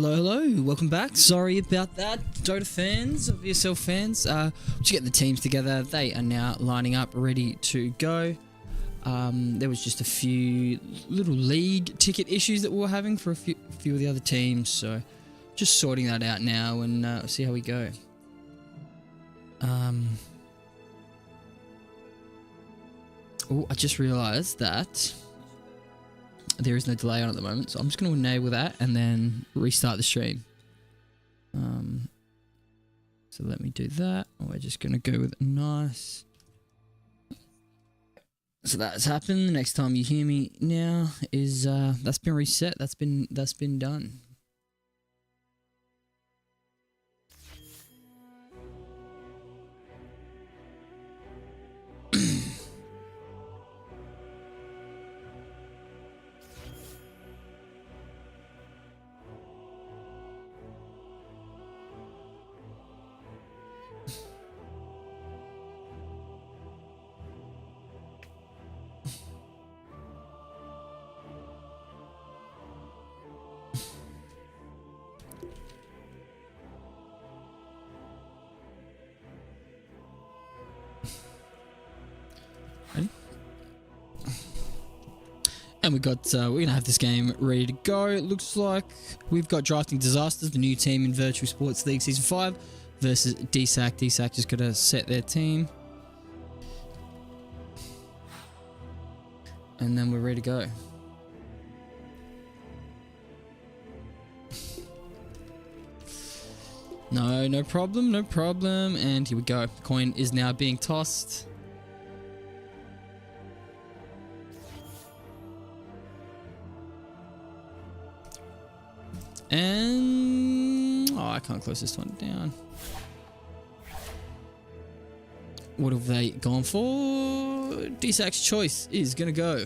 Hello, hello, welcome back. Sorry about that, Dota fans, VSL fans. Just getting the teams together. They are now lining up, ready to go. There was just a few little league ticket issues that we were having for a few of the other teams, so just sorting that out now and see how we go. Oh, I just realised that there is no delay on at the moment, so I'm just going to enable that and then restart the stream. So let me do that. We're just going to go with a nice. So that's happened. The next time you hear me now is that's been reset. That's been done. And we're gonna have this game ready to go. It looks like we've got Drafting Disasters, the new team in Virtual Sports League Season 5, versus Dsack. Dsack just gotta set their team. And then we're ready to go. No problem, no problem. And here we go. The coin is now being tossed. And I can't close this one down. What have they gone for? Dsack's choice is gonna go.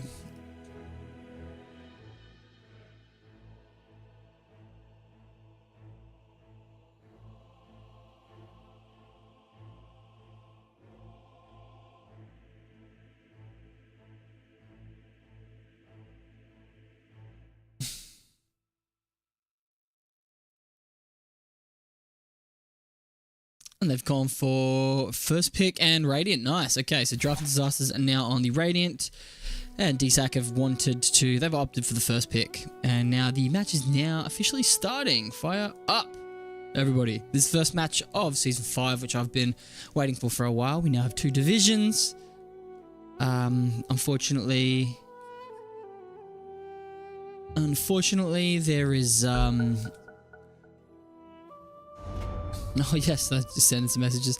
And they've gone for first pick and Radiant. Nice. Okay, so Drafting Disasters are now on the Radiant. And Dsack they've opted for the first pick. And now the match is now officially starting. Fire up, everybody. This first match of Season 5, which I've been waiting for a while. We now have 2 divisions. Unfortunately, there is... Oh yes, I just sending some messages.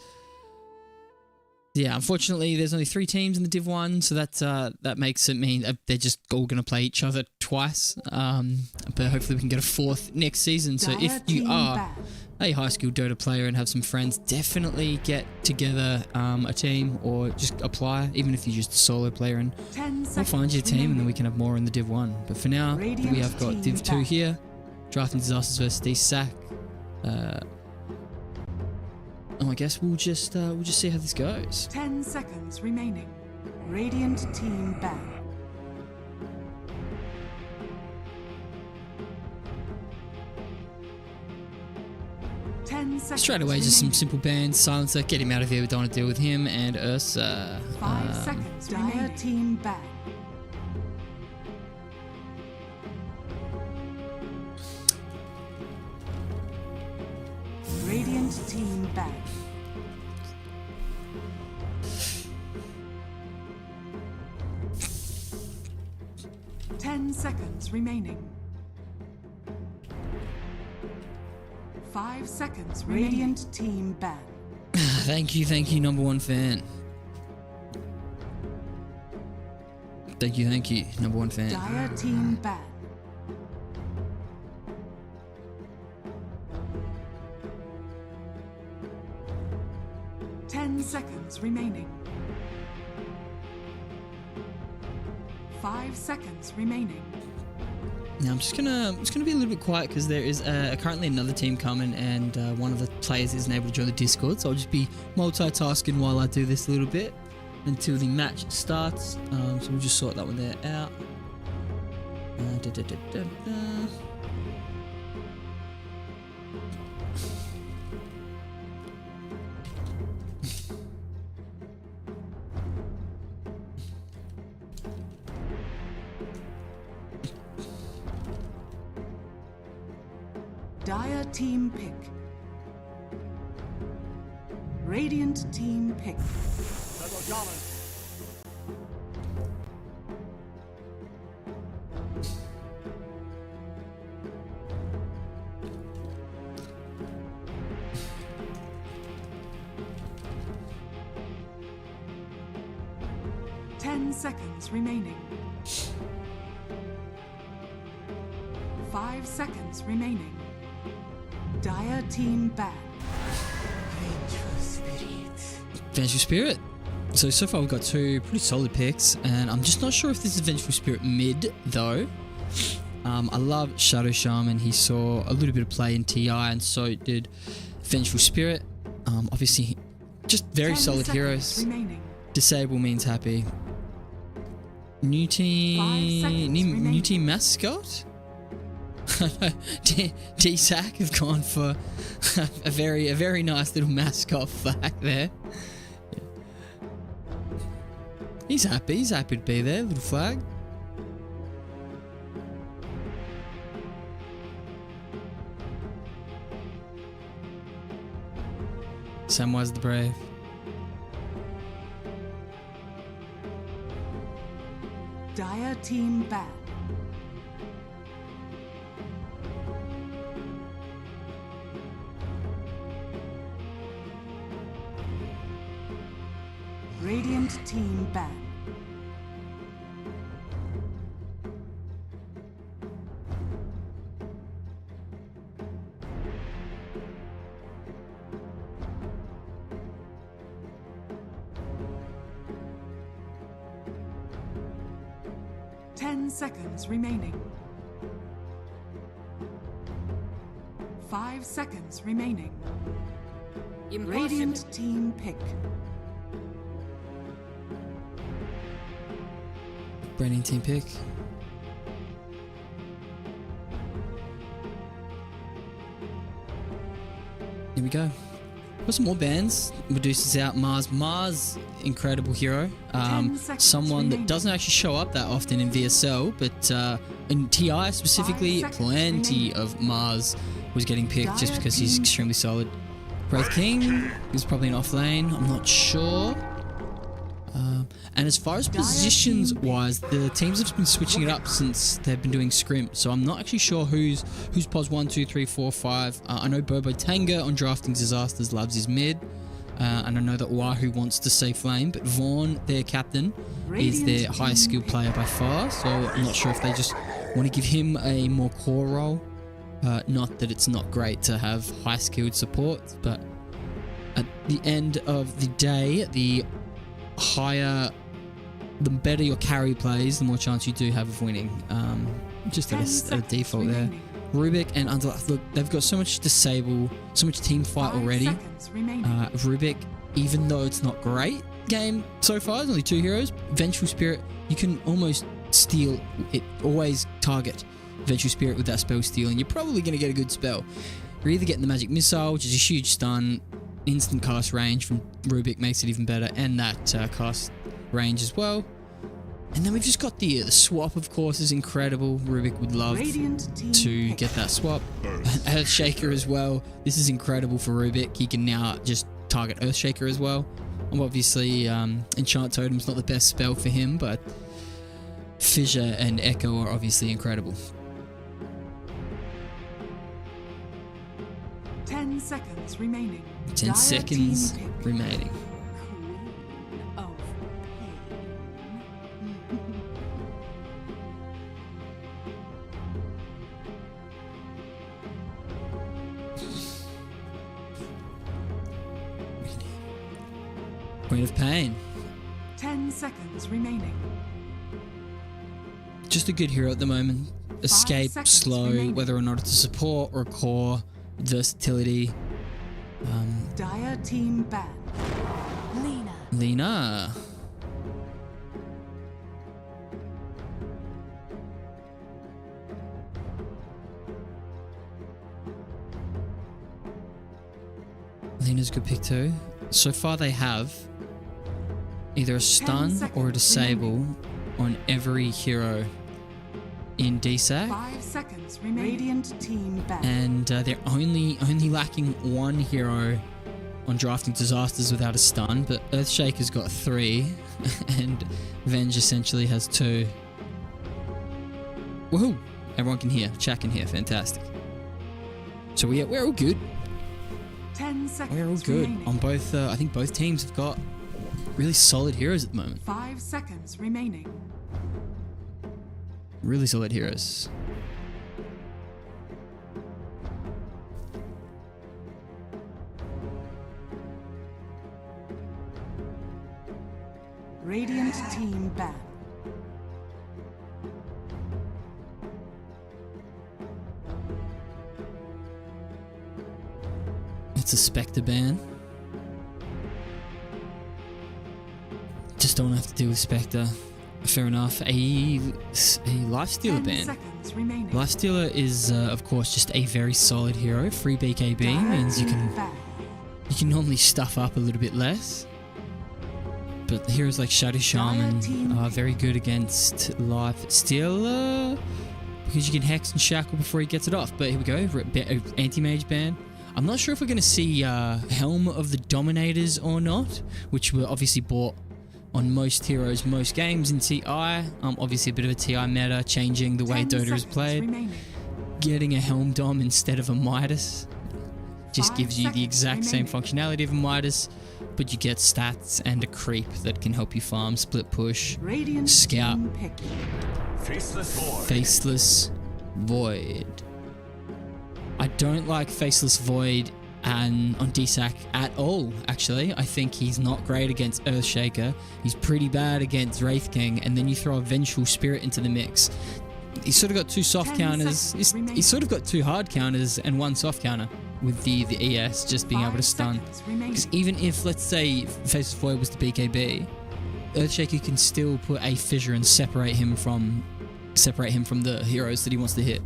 Yeah, unfortunately, there's only 3 teams in the Div 1, so that makes it mean they're just all going to play each other twice. But hopefully we can get a 4th next season. So if you are a high school Dota player and have some friends, definitely get together a team or just apply, even if you're just a solo player, and we'll find your team and then we can have more in the Div 1. But for now, we have got Div 2 here, Drafting Disasters versus Dsack. I guess we'll just see how this goes. 10 seconds remaining. Radiant team ban. Straight away, just some simple bans. Silencer, get him out of here. We don't want to deal with him. And Ursa. 5 seconds. Dire team ban. Radiant team back. Ten seconds remaining. 5 seconds remaining. Radiant team back. Thank you, number 1 fan. Thank you, number 1 fan. Dire team back. 10 seconds remaining. 5 seconds remaining. Now I'm just gonna be a little bit quiet because there is currently another team coming, and one of the players isn't able to join the Discord, so I'll just be multitasking while I do this a little bit until the match starts. So we'll just sort that one there out. Dire team pick. Radiant team pick. 10 seconds remaining. 5 seconds remaining. Dire team ban. Vengeful Spirit. So far we've got two pretty solid picks, and I'm just not sure if this is Vengeful Spirit mid though. I love Shadow Shaman. He saw a little bit of play in TI, and so did Vengeful Spirit. Obviously, just very solid heroes. Remaining. Disable means happy. New team mascot. Dsack have gone for a very nice little mascot flag there. Yeah. He's happy to be there, little flag. Samwise the Brave. Dire team ban. Radiant team ban. Seconds remaining. 5 seconds remaining. Radiant team pick. Branding team pick. Here we go. Got some more bands. Medusa's out. Mars, incredible hero. Someone that doesn't actually show up that often in VSL, but in TI specifically, plenty of Mars was getting picked just because he's extremely solid. Wraith King is probably an off lane. I'm not sure. And as far as positions wise, the teams have been switching it up since they've been doing scrim. So I'm not actually sure who's pos 1, 2, 3, 4, 5. I know Bobo Tanga on Drafting Disasters loves his mid. And I know that Wahoo wants to safe lane, but Vaughn, their captain, is their highest skilled player by far. So I'm not sure if they just want to give him a more core role. Not that it's not great to have high skilled support, but at the end of the day, the better your carry plays, the more chance you do have of winning. Just at a default there. Rubik and Underlight, look, they've got so much disable, so much team fight already. Rubik, even though it's not great game so far, there's only 2 heroes. Vengeful Spirit, you can almost steal it, always target Vengeful Spirit with that spell steal, and you're probably going to get a good spell. You're either getting the Magic Missile, which is a huge stun, instant cast range from Rubik makes it even better, and that cast range as well. And then we've just got the swap, of course, is incredible. Rubik would love to get that swap. Earthshaker as well. This is incredible for Rubik. He can now just target Earthshaker as well. And obviously, Enchant Totem's not the best spell for him, but Fissure and Echo are obviously incredible. 10 seconds remaining. 10 seconds remaining. Queen of Pain. 10 seconds remaining. Just a good hero at the moment. Escape, slow, remaining. Whether or not it's a support or a core, versatility. Dire team ban. Lina. Lena's a good pick too. So far they have either a stun or a disable on every hero in Dsack. 5 seconds remaining. Radiant team back. And they're only lacking one hero on drafting disasters without a stun, but Earthshaker's got 3, and Venge essentially has 2. Woohoo! Everyone can hear. Chat can hear. Fantastic. So we're all good. 10 seconds We're all good remaining. on both. I think both teams have got really solid heroes at the moment. 5 seconds remaining. Really solid heroes. Radiant team back. It's a Spectre ban. Just don't have to deal with Spectre. Fair enough. A Lifestealer 10 ban. seconds remaining. Lifestealer is, of course, just a very solid hero. Free BKB means you can normally stuff up a little bit less. But heroes like Shadow Shaman are very good against Lifestealer because you can Hex and Shackle before he gets it off. But here we go, Anti-Mage ban. I'm not sure if we're going to see Helm of the Dominators or not, which were obviously bought on most heroes, most games in TI. Obviously a bit of a TI meta, changing the way Dota is played. Remaining. Getting a Helm Dom instead of a Midas just gives you the exact same functionality of a Midas, but you get stats and a creep that can help you farm, split push, Radiant scout, team pick. Faceless Void. I don't like Faceless Void and on Dsack at all, actually. I think he's not great against Earthshaker. He's pretty bad against Wraith King, and then you throw a Vengeful Spirit into the mix. He's sort of got 2 soft counters. He's sort of got 2 hard counters and 1 soft counter with the ES just being able to stun. Because even if, let's say, Faceless Void was the BKB, Earthshaker can still put a fissure and separate him from the heroes that he wants to hit.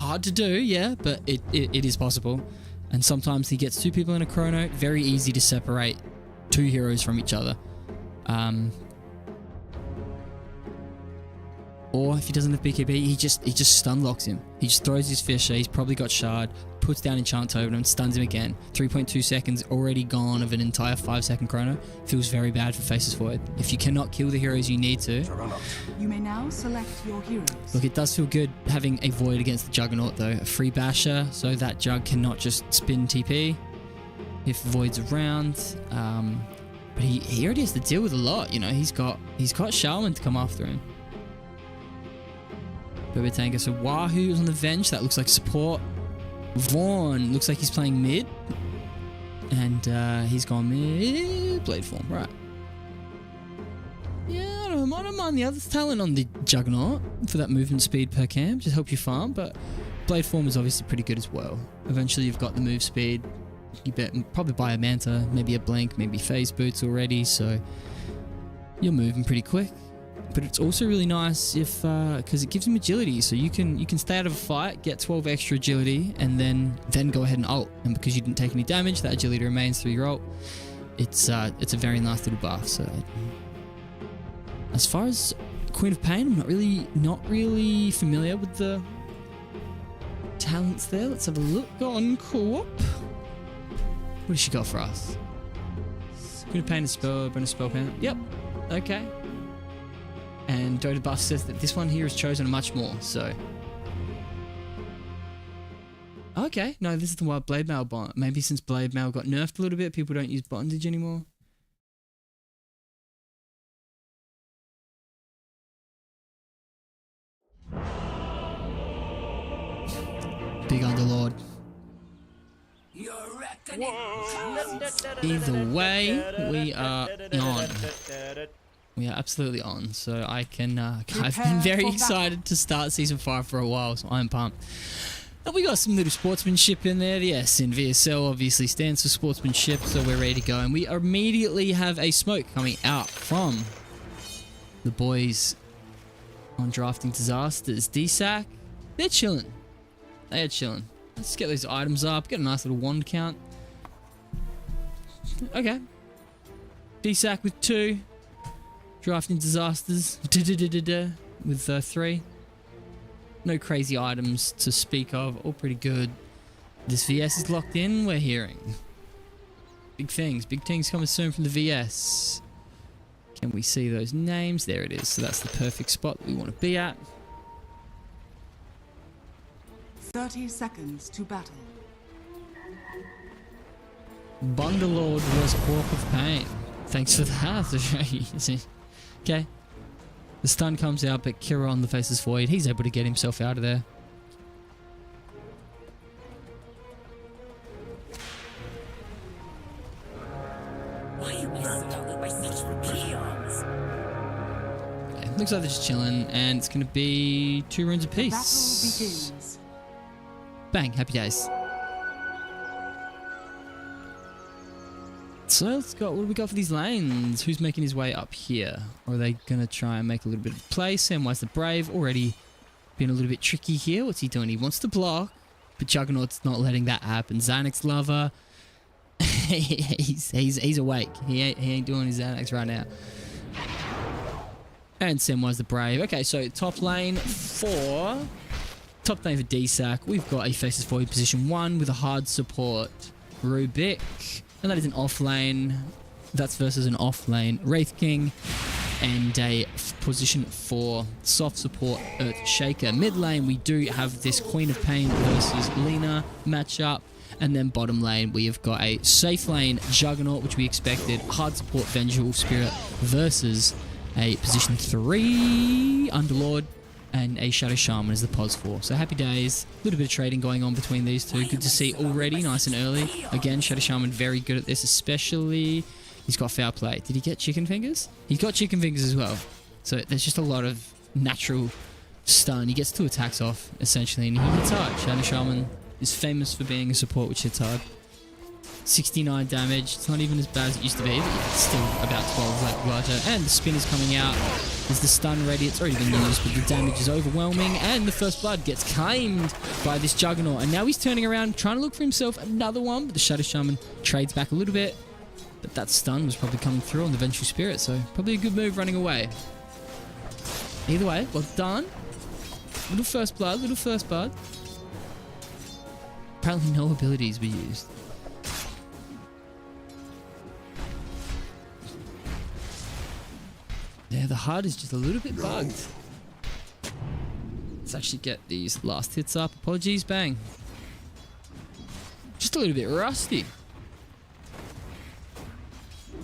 Hard to do, yeah, but it is possible. And sometimes he gets 2 people in a chrono. Very easy to separate 2 heroes from each other. Or if he doesn't have BKB, he just stun locks him. He just throws his Fissure. He's probably got Shard, puts down Enchant Totem, and stuns him again. 3.2 seconds already gone of an entire 5-second chrono. Feels very bad for Faceless Void. If you cannot kill the heroes you need to. You may now select your heroes. Look, it does feel good having a Void against the Juggernaut though. A free Basher, so that Jug cannot just spin TP if Void's around. But he already has to deal with a lot, you know. He's got Shaman to come after him. Tango. So Wahoo is on the Venge. That looks like support. Vaughn looks like he's playing mid. And he's gone mid. Blade form, right. Yeah, I don't mind the other talent on the Juggernaut for that movement speed per camp. Just help you farm. But Blade form is obviously pretty good as well. Eventually you've got the move speed. You probably buy a Manta, maybe a Blink, maybe Phase Boots already. So you're moving pretty quick. But it's also really nice if because it gives him agility, so you can stay out of a fight, get 12 extra agility, and then go ahead and ult. And because you didn't take any damage, that agility remains through your ult. It's a very nice little buff. So as far as Queen of Pain, I'm not really familiar with the talents there. Let's have a look on co-op. What does she got for us? Queen of Pain is bonus spell power. Yep. Okay. And Dota Buff says that this one here is chosen much more, so. Okay, no, this is the wild Blade Mail bond. Maybe since Blade Mail got nerfed a little bit, people don't use bondage anymore. Big Underlord. Either way, we are on. We are absolutely on, so I can. I've been very excited to start season 5 for a while, so I'm pumped. And we got some little sportsmanship in there. The S in VSL obviously stands for sportsmanship, so we're ready to go. And we immediately have a smoke coming out from the boys on Drafting Disasters. Dsack, they're chilling. They are chilling. Let's get those items up. Get a nice little wand count. Okay. Dsack with 2. Drafting Disasters with 3. No crazy items to speak of. All pretty good. This VS is locked in, we're hearing. Big things coming soon from the VS. Can we see those names? There it is. So that's the perfect spot that we want to be at. 30 seconds to battle. Bunderlord was Hawk of Pain. Thanks for that. Okay. The stun comes out, but Kira on the Faceless Void, he's able to get himself out of there. Why are you surrounded by such peons? Okay, looks like they're just chilling, and it's going to be 2 runes The battle apiece. begins. Bang, happy days. So let's go. What do we got for these lanes? Who's making his way up here? Or are they going to try and make a little bit of play? Samwise the Brave already been a little bit tricky here. What's he doing? He wants to block, but Juggernaut's not letting that happen. Xanax lover. he's awake. He ain't doing his Xanax right now. And Samwise the Brave. Okay, so top lane for Dsack. We've got a Faceless Void position 1 with a hard support Rubik. And that is an off lane. That's versus an off lane Wraith King. And a position 4 soft support Earth Shaker. Mid lane, we do have this Queen of Pain versus Lina matchup. And then bottom lane, we have got a safe lane Juggernaut, which we expected. Hard support Vengeful Spirit versus a position 3 Underlord. And a Shadow Shaman is the pos 4. So happy days. A little bit of trading going on between these two. Good to see already, nice and early. Again, Shadow Shaman very good at this, especially. He's got foul play. Did he get chicken fingers? He's got chicken fingers as well. So there's just a lot of natural stun. He gets 2 attacks off, essentially, and he hits hard. Shadow Shaman is famous for being a support which hits hard. 69 damage. It's not even as bad as it used to be, but yeah, it's still about 12 like larger. And the spin is coming out. Is the stun ready? It's already been used, but the damage is overwhelming. And the first blood gets claimed by this Juggernaut. And now he's turning around, trying to look for himself another one. But the Shadow Shaman trades back a little bit. But that stun was probably coming through on the Vengeful Spirit, so probably a good move running away. Either way, well done. Little first blood. Apparently no abilities were used. Yeah, the HUD is just a little bit bugged. Let's actually get these last hits up. Apologies, bang. Just a little bit rusty.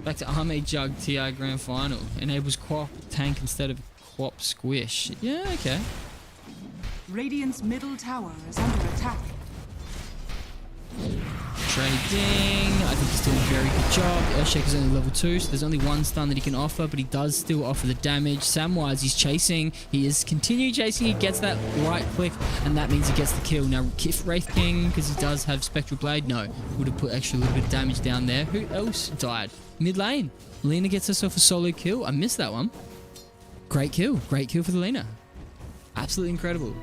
Back to Armade Jug TI Grand Final. Enables Quap tank instead of Quap squish. Yeah, okay. Radiant's middle tower is under attack. Trading. I think he's doing a very good job. Earthshaker's only level 2, so there's only 1 stun that he can offer, but he does still offer the damage. Samwise, he's chasing. He is continuing chasing. He gets that right click, and that means he gets the kill. Now, if Wraith King, because he does have Spectral Blade, no, would have put extra little bit of damage down there. Who else died? Mid lane. Lina gets herself a solo kill. I missed that one. Great kill. Great kill for the Lina. Absolutely incredible.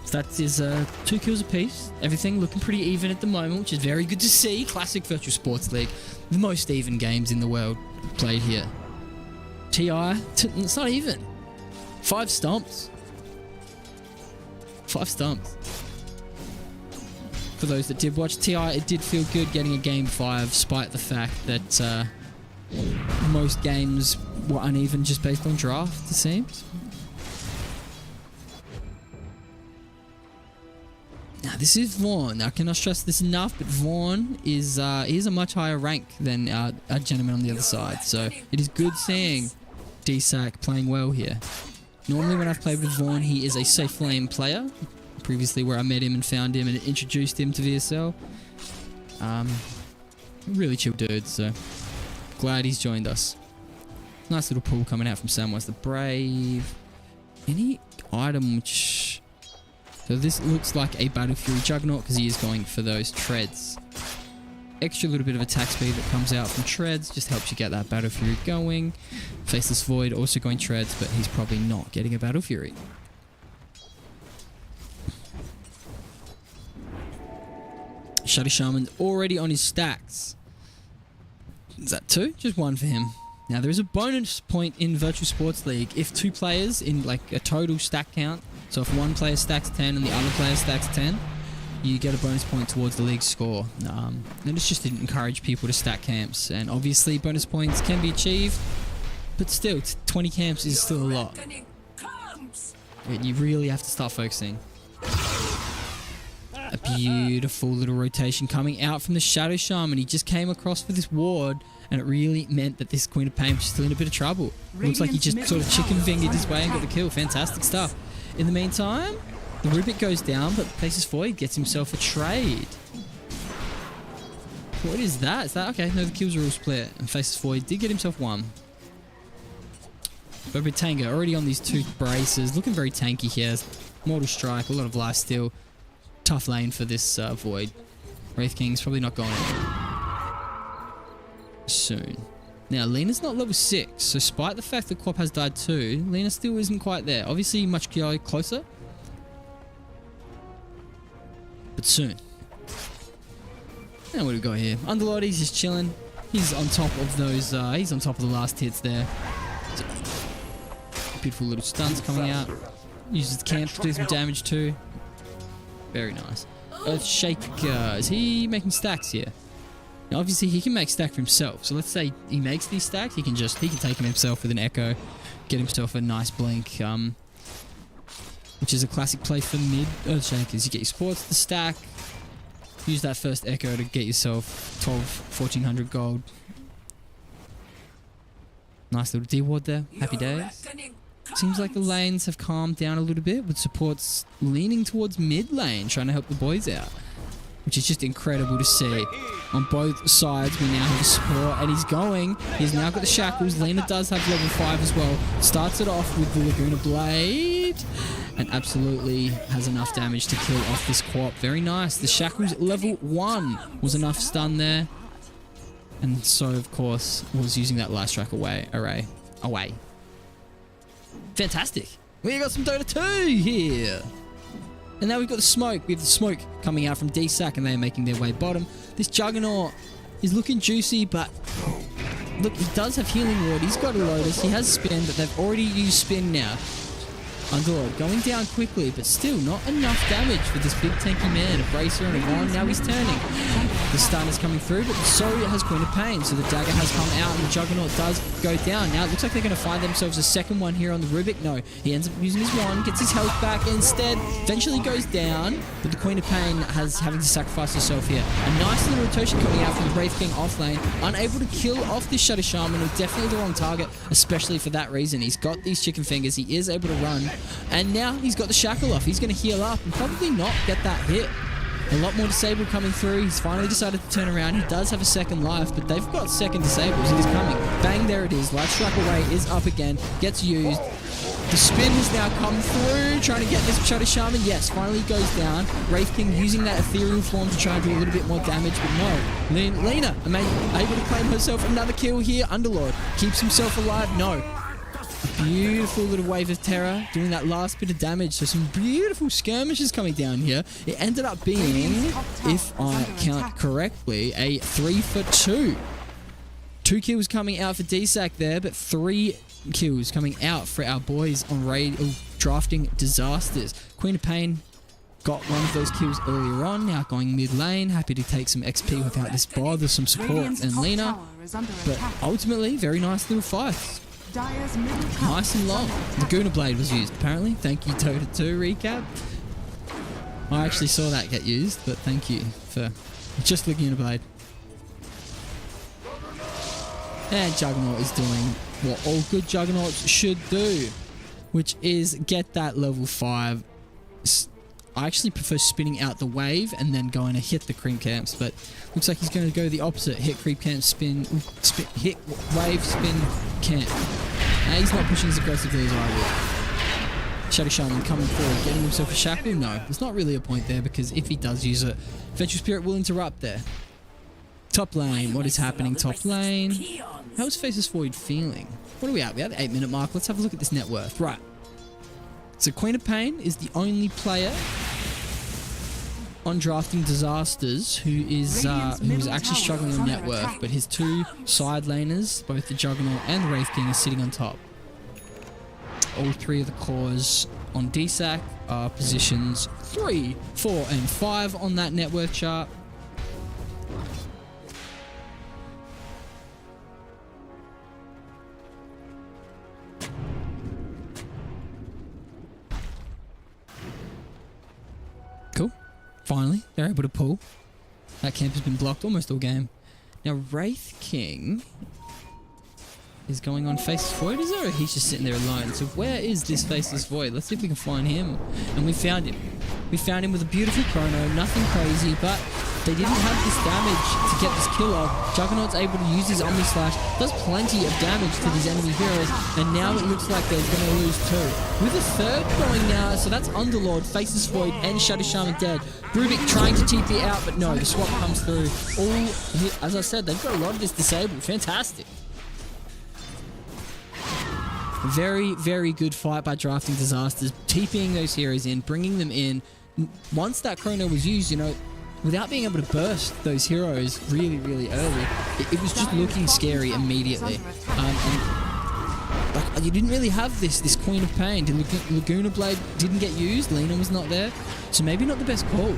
So that is 2 kills apiece. Everything looking pretty even at the moment, which is very good to see. Classic Virtual Sports League. The most even games in the world played here. TI, it's not even. 5 stomps. 5 stomps. For those that did watch TI, it did feel good getting a game 5, despite the fact that most games were uneven just based on draft, it seems. Now, this is Vaughn. I cannot stress this enough, but Vaughn is a much higher rank than our gentleman on the other side. So it is good seeing Dsack playing well here. Normally when I've played with Vaughn, he is a safe lane player. Previously where I met him and found him and introduced him to VSL. Really chill dude, so glad he's joined us. Nice little pull coming out from Samwise the Brave. Any item which... So this looks like a Battle Fury Juggernaut because he is going for those treads. Extra little bit of attack speed that comes out from treads just helps you get that Battle Fury going. Faceless Void also going treads, but he's probably not getting a Battle Fury. Shadow Shaman's already on his stacks. Is that 2? Just 1 for him. Now there is a bonus point in Virtual Sports League if 2 players in like a total stack count So if one player stacks 10 and the other player stacks 10, you get a bonus point towards the league score. And it's just to encourage people to stack camps. And obviously bonus points can be achieved, but still, 20 camps is still a lot. And you really have to start focusing. A beautiful little rotation coming out from the Shadow Shaman. He just came across for this ward, and it really meant that this Queen of Pain was still in a bit of trouble. Looks like he just sort of chicken fingered his way and got the kill. Fantastic stuff. In the meantime, the Rubik goes down, but Faces Void gets himself a trade. What is that? Is that okay? No, the kills are all split, and Faces Void did get himself one. But Tanga already on these 2 braces, looking very tanky here. Mortal Strike, a lot of life steal. Tough lane for this Void. Wraith King's probably not going soon. Now, Lena's not level 6, so despite the fact that Quap has died too, Lena still isn't quite there. Obviously, much closer. But soon. Now what do we got here? Underlord, he's just chilling. He's on top of those, he's on top of the last hits there. So, beautiful little stuns coming out. Uses the camp to do some damage too. Very nice. Earthshaker, is he making stacks here? Now obviously he can make stack for himself. So let's say he makes these stacks, he can take them himself with an echo, get himself a nice blink, which is a classic play for mid Earthshakers. You get your supports to stack, use that first echo to get yourself 1400 gold. Nice little D-ward there. Happy days. Seems like the lanes have calmed down a little bit, with supports leaning towards mid lane, trying to help the boys out, which is just incredible to see. On both sides, we now have a support, and he's now got the shackles. Lena does have level 5 as well. Starts it off with the Laguna Blade, and absolutely has enough damage to kill off this Quap. Very nice. The shackles level 1 was enough stun there, and so of course was using that light strike array. Fantastic. We got some Dota 2 here. And now we've got the smoke. We have the smoke coming out from Dsack, and they're making their way bottom. This Juggernaut is looking juicy, but look, he does have healing ward. He's got a Lotus. He has spin, but they've already used spin now. Underlord going down quickly, but still not enough damage for this big tanky man. A bracer and a wand. Now he's turning. The stun is coming through, but so has Queen of Pain. So the dagger has come out, and the Juggernaut does go down. Now it looks like they're going to find themselves a second one here on the Rubik. No, he ends up using his wand, gets his health back instead. Eventually goes down, but the Queen of Pain has having to sacrifice herself here. A nice little rotation coming out from the Wraith King off lane. Unable to kill off this Shadow Shaman, who definitely the wrong target, especially for that reason. He's got these chicken fingers. He is able to run. And now he's got the shackle off. He's going to heal up and probably not get that hit. A lot more disable coming through. He's finally decided to turn around. He does have a second life, but they've got second disables. He's coming. Bang, there it is. Light strike away is up again. Gets used. The spin has now come through, trying to get this Shadow Shaman. Yes, finally goes down. Wraith King using that ethereal form to try and do a little bit more damage, but no. Lena able to claim herself another kill here. Underlord keeps himself alive. No. A beautiful little wave of terror doing that last bit of damage. So some beautiful skirmishes coming down here. It ended up being, if I count correctly, a 3 for 2. 2 kills coming out for Dsack there, but 3 kills coming out for our boys on drafting disasters. Queen of Pain got one of those kills earlier on, now going mid lane, happy to take some XP without this bothersome support and Lena, but ultimately very nice little fights. Nice and long. Laguna Blade was used apparently. Thank you, Dota 2 recap. I actually saw that get used, but thank you for just Laguna Blade. And Juggernaut is doing what all good Juggernauts should do, which is get that level 5. I actually prefer spinning out the wave and then going to hit the creep camps, but looks like he's going to go the opposite. Hit creep camp, spin, hit wave, spin, camp. Now he's not pushing as aggressively as I would. Shadow Shaman coming forward, getting himself a shackle. No, there's not really a point there, because if he does use it, Vengeful Spirit will interrupt there. Top lane, what is happening top lane? How is Faces Void feeling? What are we at? We're at the 8-minute mark. Let's have a look at this net worth. Right. So Queen of Pain is the only player on drafting disasters who is actually struggling on net worth, but his 2 side laners, both the Juggernaut and the Wraith King, are sitting on top. All 3 of the cores on Dsack are positions 3, 4, and 5 on that net worth chart. Cool. Finally, they're able to pull. That camp has been blocked almost all game. Now, Wraith King is going on Faceless Void, is there? Or he's just sitting there alone. So where is this Faceless Void? Let's see if we can find him. And we found him. We found him with a beautiful chrono, nothing crazy, but they didn't have this damage to get this kill off. Juggernaut's able to use his Omni Slash, does plenty of damage to these enemy heroes, and now it looks like they're going to lose too. With a third going now, so that's Underlord, Faceless Void, and Shadow Shaman dead. Rubik trying to TP out, but no, the swap comes through. As I said, they've got a lot of this disabled. Fantastic. Very, very good fight by Drafting Disasters, TPing those heroes in, bringing them in. Once that chrono was used, you know, without being able to burst those heroes really, really early, it was just looking scary immediately. Like, you didn't really have this Queen of Pain. The Laguna Blade didn't get used. Lena was not there, so maybe not the best call.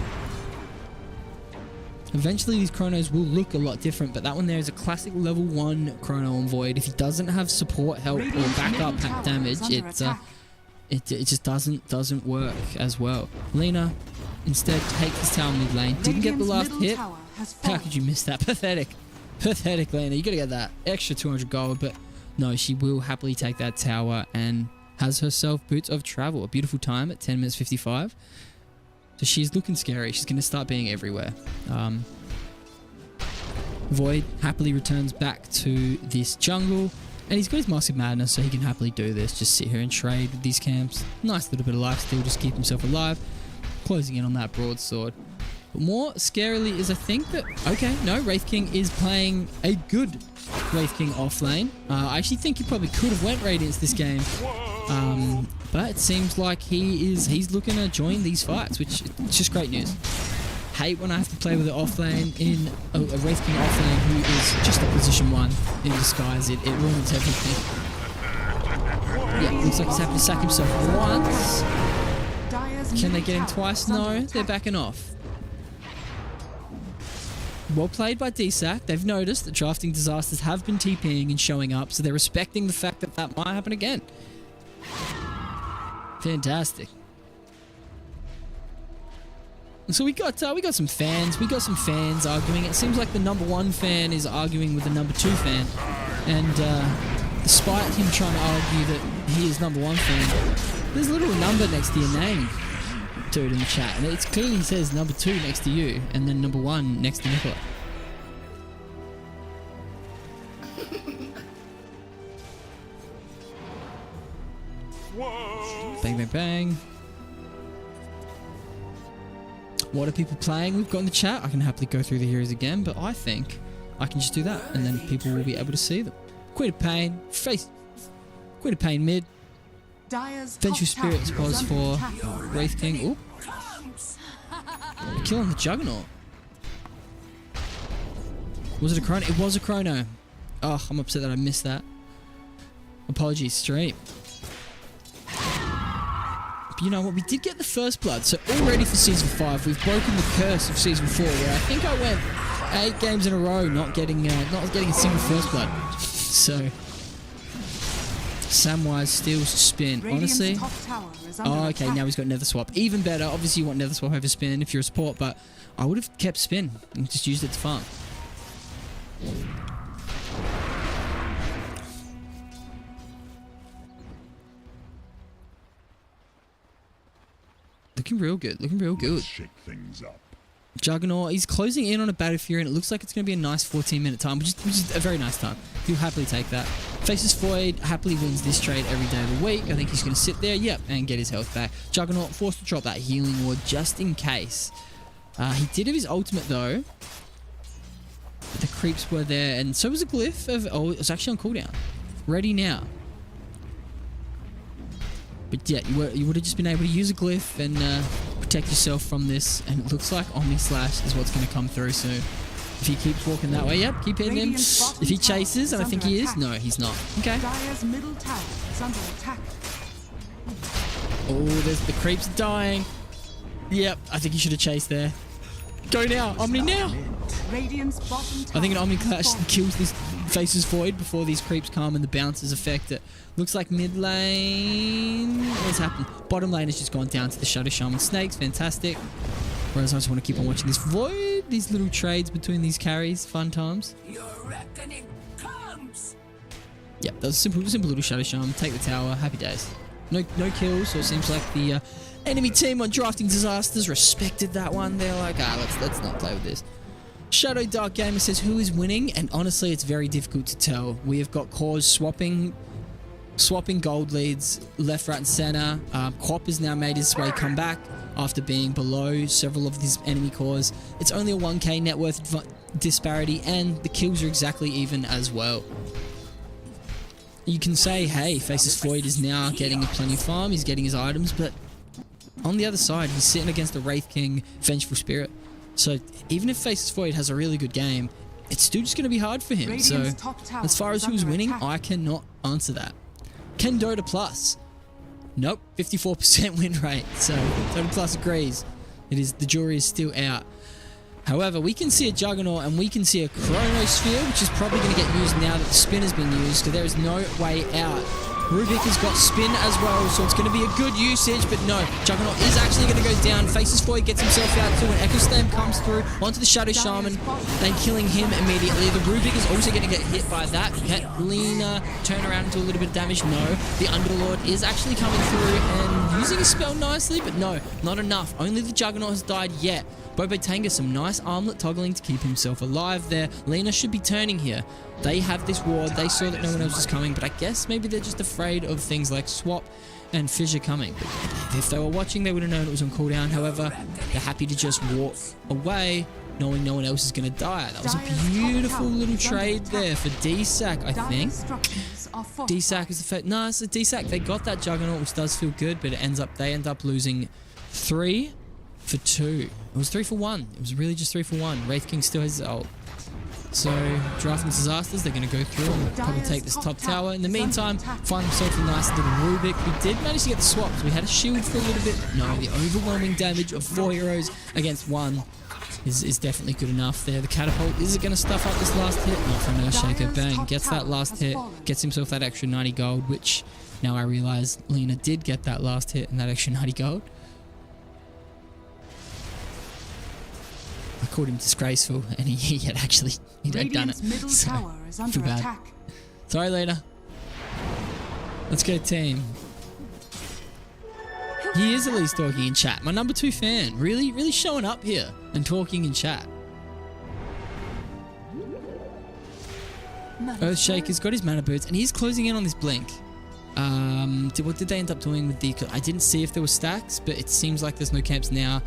Eventually, these chronos will look a lot different, but that one there is a classic level 1 chrono on Void. If he doesn't have support, help, or backup damage, it just doesn't work as well. Lena instead takes his tower mid lane. Didn't get the last hit. How could you miss that? Pathetic. Pathetic, Lena. You gotta get that extra 200 gold, but no, she will happily take that tower and has herself Boots of Travel. A beautiful time at 10 minutes 55. So she's looking scary. She's going to start being everywhere. Void happily returns back to this jungle. And he's got his Mask of Madness, so he can happily do this. Just sit here and trade with these camps. Nice little bit of life steal, just keep himself alive. Closing in on that broadsword. But more scarily is I think that... Okay, no, Wraith King is playing a good Wraith King off lane. I actually think he probably could have went Radiance this game. But it seems like he's looking to join these fights, which is just great news. Hate when I have to play with an off lane in a Wraith King off lane who is just a position 1 in disguise. It ruins everything. Yeah, looks like he's happy to sack himself once. Can they get him twice? No, they're backing off. Well played by Dsack. They've noticed that Drafting Disasters have been TPing and showing up, so they're respecting the fact that that might happen again. Fantastic. So we got some fans. We got some fans arguing. It seems like the number 1 fan is arguing with the number 2 fan, and despite him trying to argue that he is number 1 fan, there's a little number next to your name, dude, in the chat, and it clearly says number 2 next to you, and then number 1 next to Nicola. Bang, bang, bang. What are people playing? We've got in the chat. I can happily go through the heroes again, but I think I can just do that, and then people will be able to see them. Queen of Pain, Queen of Pain mid. Vengeful Spirit was for Wraith King. Oop. Killing the Juggernaut. Was it a chrono? It was a chrono. Oh, I'm upset that I missed that. Apologies, stream. But you know what? We did get the first blood, so already for Season 5, we've broken the curse of Season 4, where I think I went 8 games in a row not getting a single first blood. So, Samwise steals spin. Honestly, oh, okay, now he's got Nether Swap. Even better. Obviously, you want Nether Swap over spin if you're a support, but I would have kept spin and just used it to farm. Looking real good. Looking real good. Shake things up. Juggernaut, he's closing in on a Battle Fury, and it looks like it's going to be a nice 14-minute time, which is a very nice time. He'll happily take that. Faceless Void happily wins this trade every day of the week. I think he's going to sit there, yep, and get his health back. Juggernaut forced to drop that healing ward just in case. He did have his ultimate, though. The creeps were there, and so was a glyph of... Oh, it was actually on cooldown. Ready now. But yeah, you would have just been able to use a glyph and protect yourself from this, and it looks like Omni Slash is what's going to come through soon. If he keeps walking that way, yep, keep hitting him. If he chases, and I think he is, no, he's not. Okay. Oh, there's the creeps dying. Yep, I think he should have chased there. Go now, Omni now. Radiant's bottom I think an tower Omni has Clash fallen. kills this Faces Void before these creeps come and the bounces affect it. Looks like mid lane. What's happened? Bottom lane has just gone down to the Shadow Shaman Snakes. Fantastic. Whereas I just want to keep on watching this Void. These little trades between these carries. Fun times. Your reckoning comes. Yep, that was a simple little Shadow Shaman. Take the tower. Happy days. No kills, so it seems like the enemy team on Drafting Disasters respected that one. They're like, let's not play with this. Shadow Dark Gamer says, who is winning? And honestly, it's very difficult to tell. We have got cores swapping gold leads left, right, and center. Quap has now made his way come back after being below several of these enemy cores. It's only a 1k net worth disparity, and the kills are exactly even as well. You can say, hey, Faces Void is now getting plenty of farm, he's getting his items, but on the other side, he's sitting against the Wraith King Vengeful Spirit. So even if Faces Void has a really good game, it's still just going to be hard for him. Radiant's So top tower as far as is who's under winning, attack. I cannot answer that. Can Dota Plus? Nope, 54% win rate. So Dota Plus agrees. The jury is still out. However, we can see a Juggernaut and we can see a Chronosphere, which is probably going to get used now that the spin has been used, because there is no way out. Rubik has got spin as well, so it's going to be a good usage, but no, Juggernaut is actually going to go down. Faces Void gets himself out too, and Echo Slam comes through onto the Shadow Shaman, then killing him immediately. The Rubik is also going to get hit by that. Can Lena turn around and do a little bit of damage? No. The Underlord is actually coming through and using a spell nicely, but no, not enough. Only the Juggernaut has died yet. Bobo Tanga, some nice armlet toggling to keep himself alive there. Lena should be turning here. They have this ward. They saw that no one else was coming, but I guess maybe they're just afraid of things like Swap and Fissure coming. If they were watching, they would have known it was on cooldown. However, they're happy to just walk away, knowing no one else is going to die. That was a beautiful little trade there for Dsack, I think. Dsack is the first. No, it's a Dsack. They got that Juggernaut, which does feel good, but they end up losing 3 for 2. It was 3 for 1. It was really just 3 for 1. Wraith King still has his ult. So, Drafting Disasters, they're going to go through and probably take this top tower. In the meantime, find themselves a nice little Rubik. We did manage to get the swaps. We had a shield for a little bit. No, the overwhelming damage of 4 heroes against 1 is definitely good enough there. The catapult, is it going to stuff up this last hit? Not from Earthshaker. Bang, gets that last hit, gets himself that extra 90 gold, which now I realize Lena did get that last hit and that extra 90 gold. I called him disgraceful, and he had done it. Middle So, tower is under feel bad. attack. Sorry, Lena. Let's go, team. He is at least talking in chat. My number 2 fan, really showing up here and talking in chat. Earthshaker's got his mana boots, and he's closing in on this blink. What did they end up doing with the? I didn't see if there were stacks, but it seems like there's no camps now.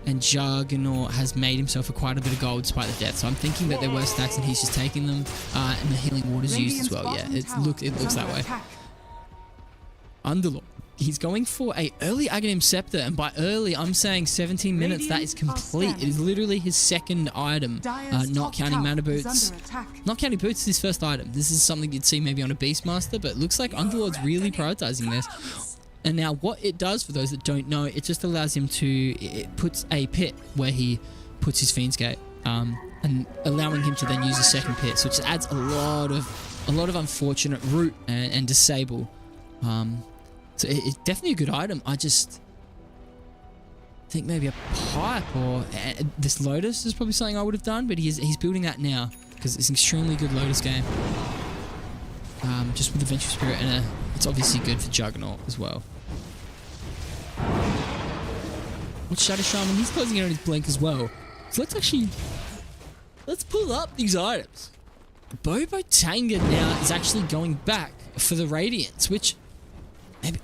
And Juggernaut has made himself quite a bit of gold despite the death. So I'm thinking that there were stacks and he's just taking them. And the healing water's used as well. Yeah, it looks that way. Underlord. He's going for a early Aghanim Scepter, and by early, I'm saying 17 minutes. That is complete. It is literally his second item, not counting mana boots. Not counting boots is his first item. This is something you'd see maybe on a Beastmaster, but it looks like Underlord's really prioritizing this. And now what it does, for those that don't know, it just allows him to, it puts a pit where he puts his Fiend's Gate, and allowing him to then use a second pit. So it just adds a lot of unfortunate root and disable. So it's definitely a good item. I just think maybe a pipe or this Lotus is probably something I would have done, but he's building that now because it's an extremely good Lotus game. Just with the Vengeful Spirit, and it's obviously good for Juggernaut as well. What's Shadow Shaman? He's closing in on his blink as well. So let's pull up these items. Bobo Tanga now is actually going back for the Radiance, which maybe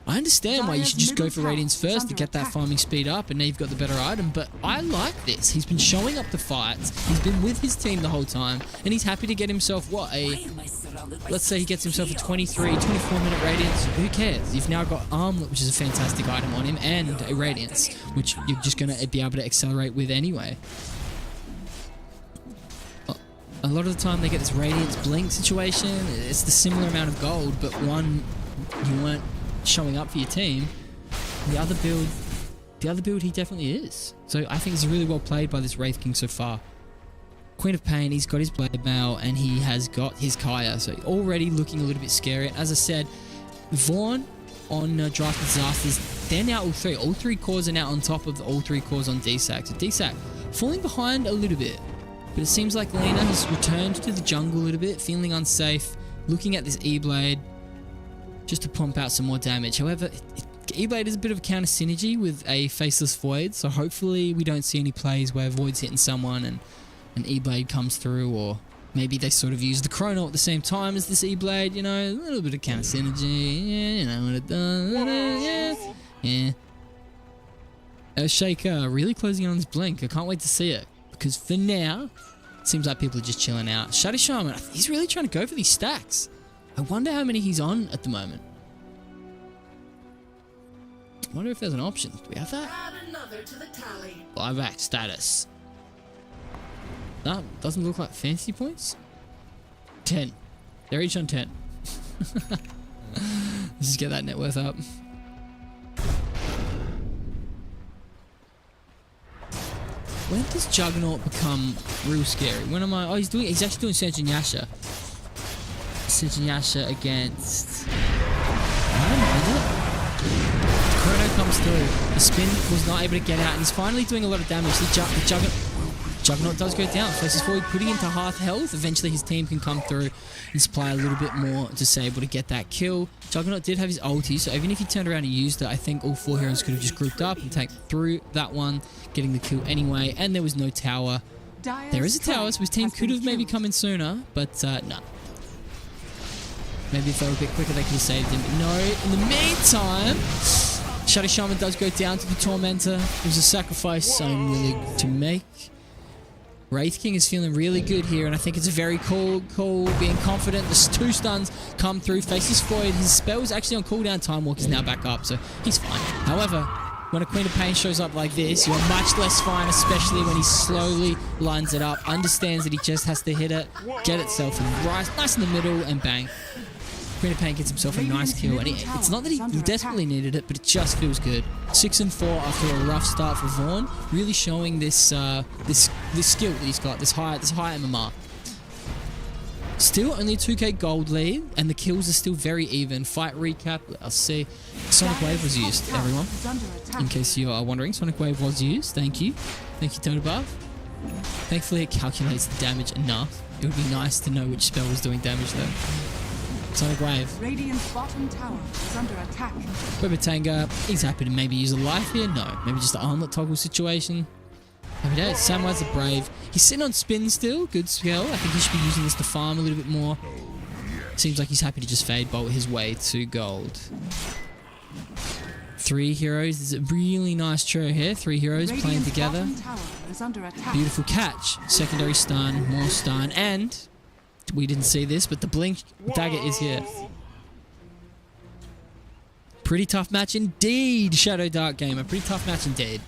I understand why you should just go for Radiance first to get that farming speed up, and now you've got the better item, but I like this. He's been showing up the fights, he's been with his team the whole time, and he's happy to get himself, let's say he gets himself a 23, 24 minute Radiance. Who cares? You've now got Armlet, which is a fantastic item on him, and a Radiance, which you're just going to be able to accelerate with anyway. A lot of the time they get this Radiance Blink situation. It's the similar amount of gold, but one you weren't showing up for your team. The other build he definitely is. So I think it's really well played by this Wraith King so far. Queen of Pain, he's got his Blade Mail and he has got his Kaya. So already looking a little bit scary. As I said, Vaughn on Draft Disasters, they're now all three. All three cores are now on top of all three cores on Dsack. So Dsack falling behind a little bit. But it seems like Lena has returned to the jungle a little bit, feeling unsafe, looking at this E-Blade just to pump out some more damage. However, E-Blade is a bit of a counter synergy with a Faceless Void, so hopefully we don't see any plays where Void's hitting someone and an E-Blade comes through, or maybe they sort of use the Chrono at the same time as this E-Blade, you know, a little bit of counter synergy, yeah, you know what it does, yeah. Shaker really closing in on his blink. I can't wait to see it, because for now, it seems like people are just chilling out. Shadow Shaman, he's really trying to go for these stacks. I wonder how many he's on at the moment. I wonder if there's an option. Do we have that? Add another to the tally. Buyback status. That doesn't look like fantasy points. 10. They're each on 10. Let's just get that net worth up. When does Juggernaut become real scary? When am I? Oh, he's actually doing Senjin Yasha. Senjin Yasha against. I don't mind it. Chrono comes through. The spin was not able to get out, and he's finally doing a lot of damage. The Juggernaut does go down. Faces forward, putting into half health. Eventually his team can come through and supply a little bit more to be able to get that kill. Juggernaut did have his ulti, so even if he turned around and used it, I think all four heroes could have just grouped up and taken through that one, getting the kill anyway, and there was no tower. There is a tower, so his team could have maybe come in sooner, but no. Maybe if they were a bit quicker, they could have saved him. But no, in the meantime, Shadow Shaman does go down to the Tormentor. It was a sacrifice I'm willing to make. Wraith King is feeling really good here, and I think it's a very cool, being confident. The 2 stuns come through, Faceless Void. His spell is actually on cooldown. Time Walk is now back up, so he's fine. However, when a Queen of Pain shows up like this, you're much less fine, especially when he slowly lines it up, understands that he just has to hit it, get itself right, nice in the middle, and bang. Queen of Pain gets himself a nice kill, and it's not that he desperately needed it, but it just feels good. 6 and 4 after a rough start for Vaughn, really showing this this skill that he's got, this high MMR. Still only a 2k gold lead, and the kills are still very even. Fight recap, I'll see. Sonic Wave was used, everyone. In case you are wondering, Sonic Wave was used. Thank you. Thank you, Toad Above. Thankfully, it calculates the damage enough. It would be nice to know which spell was doing damage, though. Sonic Wave. Radiant's bottom tower is under attack. Webatanga, he's happy to maybe use a life here. No, maybe just an armlet toggle situation. Happy days. Samwise the Brave. He's sitting on spin still. Good skill. I think he should be using this to farm a little bit more. Seems like he's happy to just fade bolt his way to gold. 3 heroes. There's a really nice trio here. 3 heroes playing together. Beautiful catch. Secondary stun, more stun, and we didn't see this, but the blink dagger is here. Pretty tough match indeed, Shadow Dark Gamer. Pretty tough match indeed.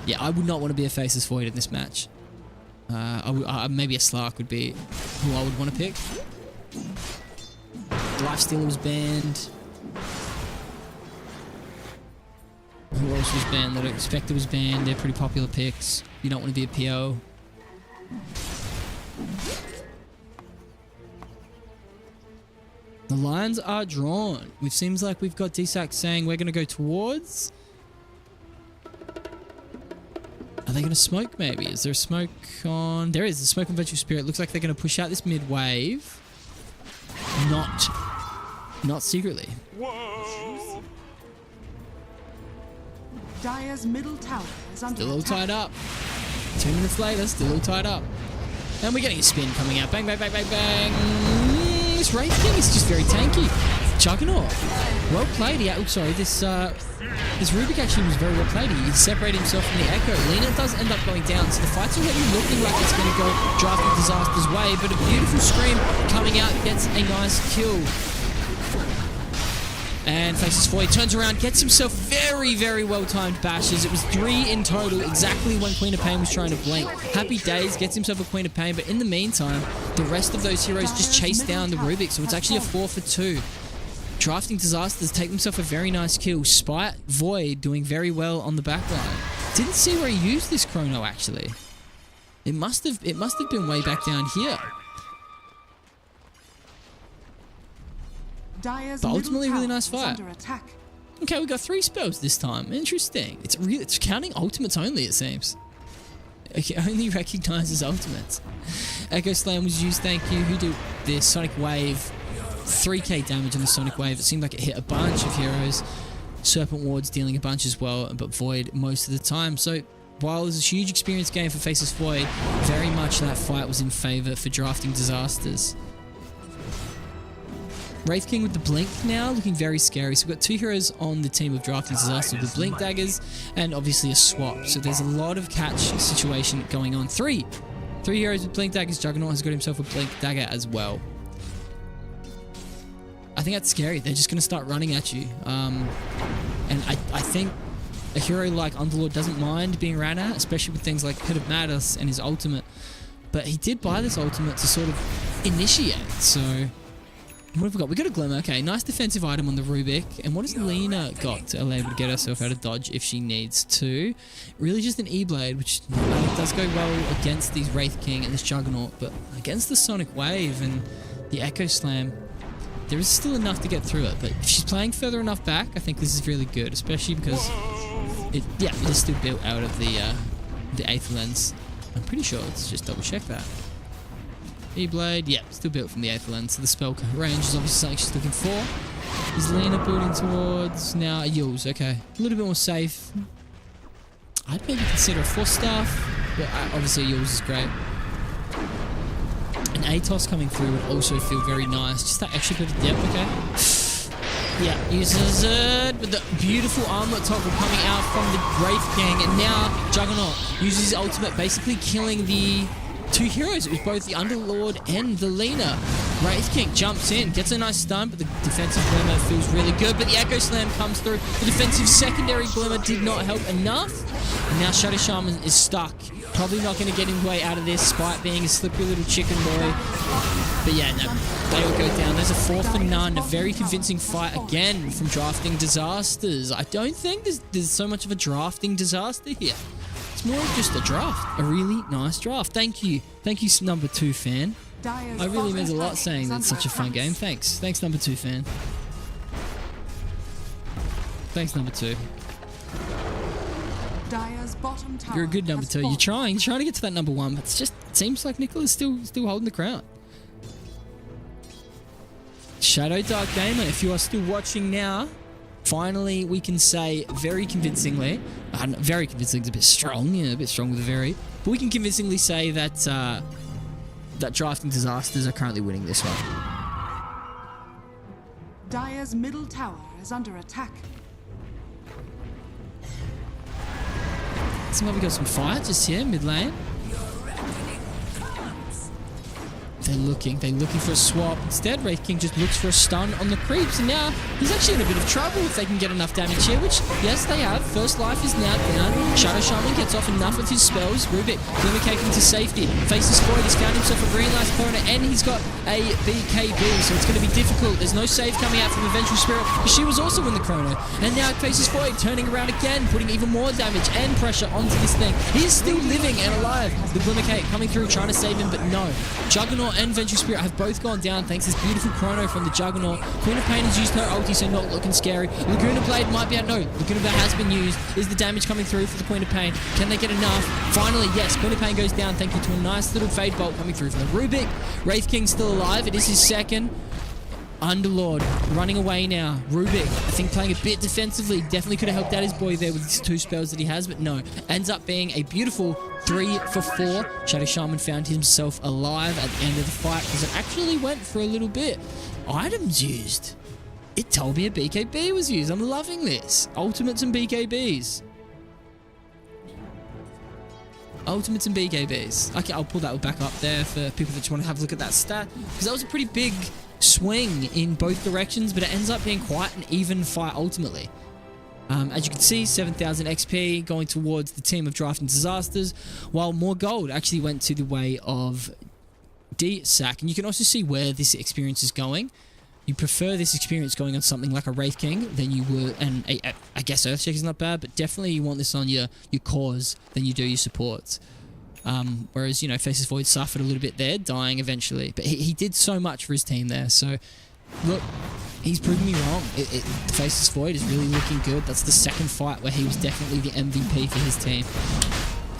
Yeah, I would not want to be a Faceless Void in this match. Maybe a Slark would be who I would want to pick. Lifestealer was banned. Who else was banned? The Spectre was banned. They're pretty popular picks. You don't want to be a PO. The lines are drawn. It seems like we've got Dsack saying we're going to go towards. Are they going to smoke maybe? Is there a smoke on? There is. The smoke on Virtual Spirit. Looks like they're going to push out this mid wave. Not secretly. Whoa. Dire's middle tower is under Still a little tied up. 2 minutes later, still all tied up. And we're getting a spin coming out. Bang, bang, bang, bang, bang. This Wraith King is just very tanky. Juggernaut. Well played. Yeah, oh, sorry. This Rubik actually was very well played. He separated himself from the Echo. Lena does end up going down, so the fight's already looking like it's going to go Drafting Disaster's way, but a beautiful scream coming out gets a nice kill. And Faceless Void turns around, gets himself very, very well-timed bashes. It was 3 in total, exactly when Queen of Pain was trying to blink. Happy Days gets himself a Queen of Pain, but in the meantime, the rest of those heroes just chase down the Rubik, so it's actually a 4 for 2. Drafting Disasters take themselves a very nice kill. Spite Void doing very well on the back line. Didn't see where he used this chrono actually. It must have been way back down here. But ultimately, really nice fight. Okay, we got 3 spells this time. Interesting. It's counting ultimates only, it seems. Okay, only recognizes ultimates. Echo Slam was used, thank you. Who did this? Sonic Wave. 3k damage on the Sonic Wave. It seemed like it hit a bunch of heroes. Serpent Ward's dealing a bunch as well, but Void most of the time. So while there's a huge experience gain for Faceless Void, very much that fight was in favor for Drafting Disasters. Wraith King with the Blink now, looking very scary. So we've got 2 heroes on the team of Drafting Disasters with Blink Daggers, and obviously a swap. So there's a lot of catch situation going on. 3 heroes with Blink Daggers. Juggernaut has got himself a Blink Dagger as well. I think that's scary. They're just going to start running at you. And I think a hero like Underlord doesn't mind being ran at, especially with things like Pit of Madness and his ultimate. But he did buy this ultimate to sort of initiate. So what have we got? We got a Glimmer. Okay, nice defensive item on the Rubik. And what has Lena got to allow her to get herself out of dodge if she needs to? Really just an E-Blade, which does go well against these Wraith King and this Juggernaut. But against the Sonic Wave and the Echo Slam, there is still enough to get through it, but if she's playing further enough back, I think this is really good, especially because it is still built out of the 8th lens. I'm pretty sure, let's just double check that. E-Blade, yeah, still built from the 8th lens, so the spell range is obviously something she's looking for. Is Lena building towards now a Yules? Okay, a little bit more safe. I'd maybe consider a 4-staff, but obviously a Yules is great. An Atos coming through would also feel very nice. Just that extra bit of depth, okay? Yeah, uses it with the beautiful armlet toggle coming out from the Wraith Gang. And now Juggernaut uses his ultimate, basically killing the 2 heroes. It was both the Underlord and the Lena. Wraith King jumps in, gets a nice stun, but the defensive Glimmer feels really good. But the Echo Slam comes through. The defensive secondary Glimmer did not help enough. And now Shadow Shaman is stuck. Probably not going to get his way out of this, Spite being a slippery little chicken boy. But yeah, no, they all go down. There's a 4 for none. A very convincing fight again from Drafting Disasters. I don't think there's so much of a drafting disaster here. It's more of just a draft. A really nice draft. Thank you. Thank you, number 2 fan. I really means a lot saying that's such a fun game. Thanks. Thanks, number 2 fan. Thanks, number 2. You're a good number 2. You're trying to get to that number 1, but it seems like Nicola's still holding the crown. Shadow Dark Gamer, if you are still watching now, finally we can say very convincingly, very convincingly is a bit strong, a bit strong with a very, but we can convincingly say that that Drafting Disasters are currently winning this one. Dire's middle tower is under attack. Seems like we got some fire just here, mid lane. They're looking for a swap. Instead, Wraith King just looks for a stun on the creeps, and now he's actually in a bit of trouble if they can get enough damage here, which, yes, they have. First life is now down. Shadow Shaman gets off enough of his spells. Rubik, Glimmer Caking to safety. Faces forward, he's found himself a green light corner, and he's got a BKB, so it's going to be difficult. There's no save coming out from Vengeful Spirit, but she was also in the chrono. And now Faces forward, turning around again, putting even more damage and pressure onto this thing. He is still living and alive. The Glimmer Cake coming through, trying to save him, but no. Juggernaut and Vengeful Spirit have both gone down thanks to this beautiful chrono from the Juggernaut. Queen of Pain has used her ulti, so not looking scary. Laguna Blade might be out. No, Laguna Blade has been used. Is the damage coming through for the Queen of Pain? Can they get enough? Finally, yes, Queen of Pain goes down. Thank you to a nice little Fade Bolt coming through from the Rubik. Wraith King still alive. It is his second. Underlord running away now. Rubik, I think, playing a bit defensively. Definitely could have helped out his boy there with his 2 spells that he has, but no. Ends up being a beautiful 3 for 4. Shadow Shaman found himself alive at the end of the fight because it actually went for a little bit. Items used. It told me a BKB was used. I'm loving this. Ultimates and BKBs. Ultimates and BKBs. Okay, I'll pull that back up there for people that just want to have a look at that stat, because that was a pretty big swing in both directions, but it ends up being quite an even fight ultimately. As you can see, 7,000 XP going towards the team of Drafting Disasters, while more gold actually went to the way of Dsack. And you can also see where this experience is going. you prefer this experience going on something like a Wraith King than you would, and I guess Earthshaker's not bad, but definitely you want this on your cores than you do your supports. Whereas, you know, Faceless Void suffered a little bit there, dying eventually, but he did so much for his team there. So, look, he's proven me wrong. The Faceless Void is really looking good. That's the second fight where he was definitely the MVP for his team.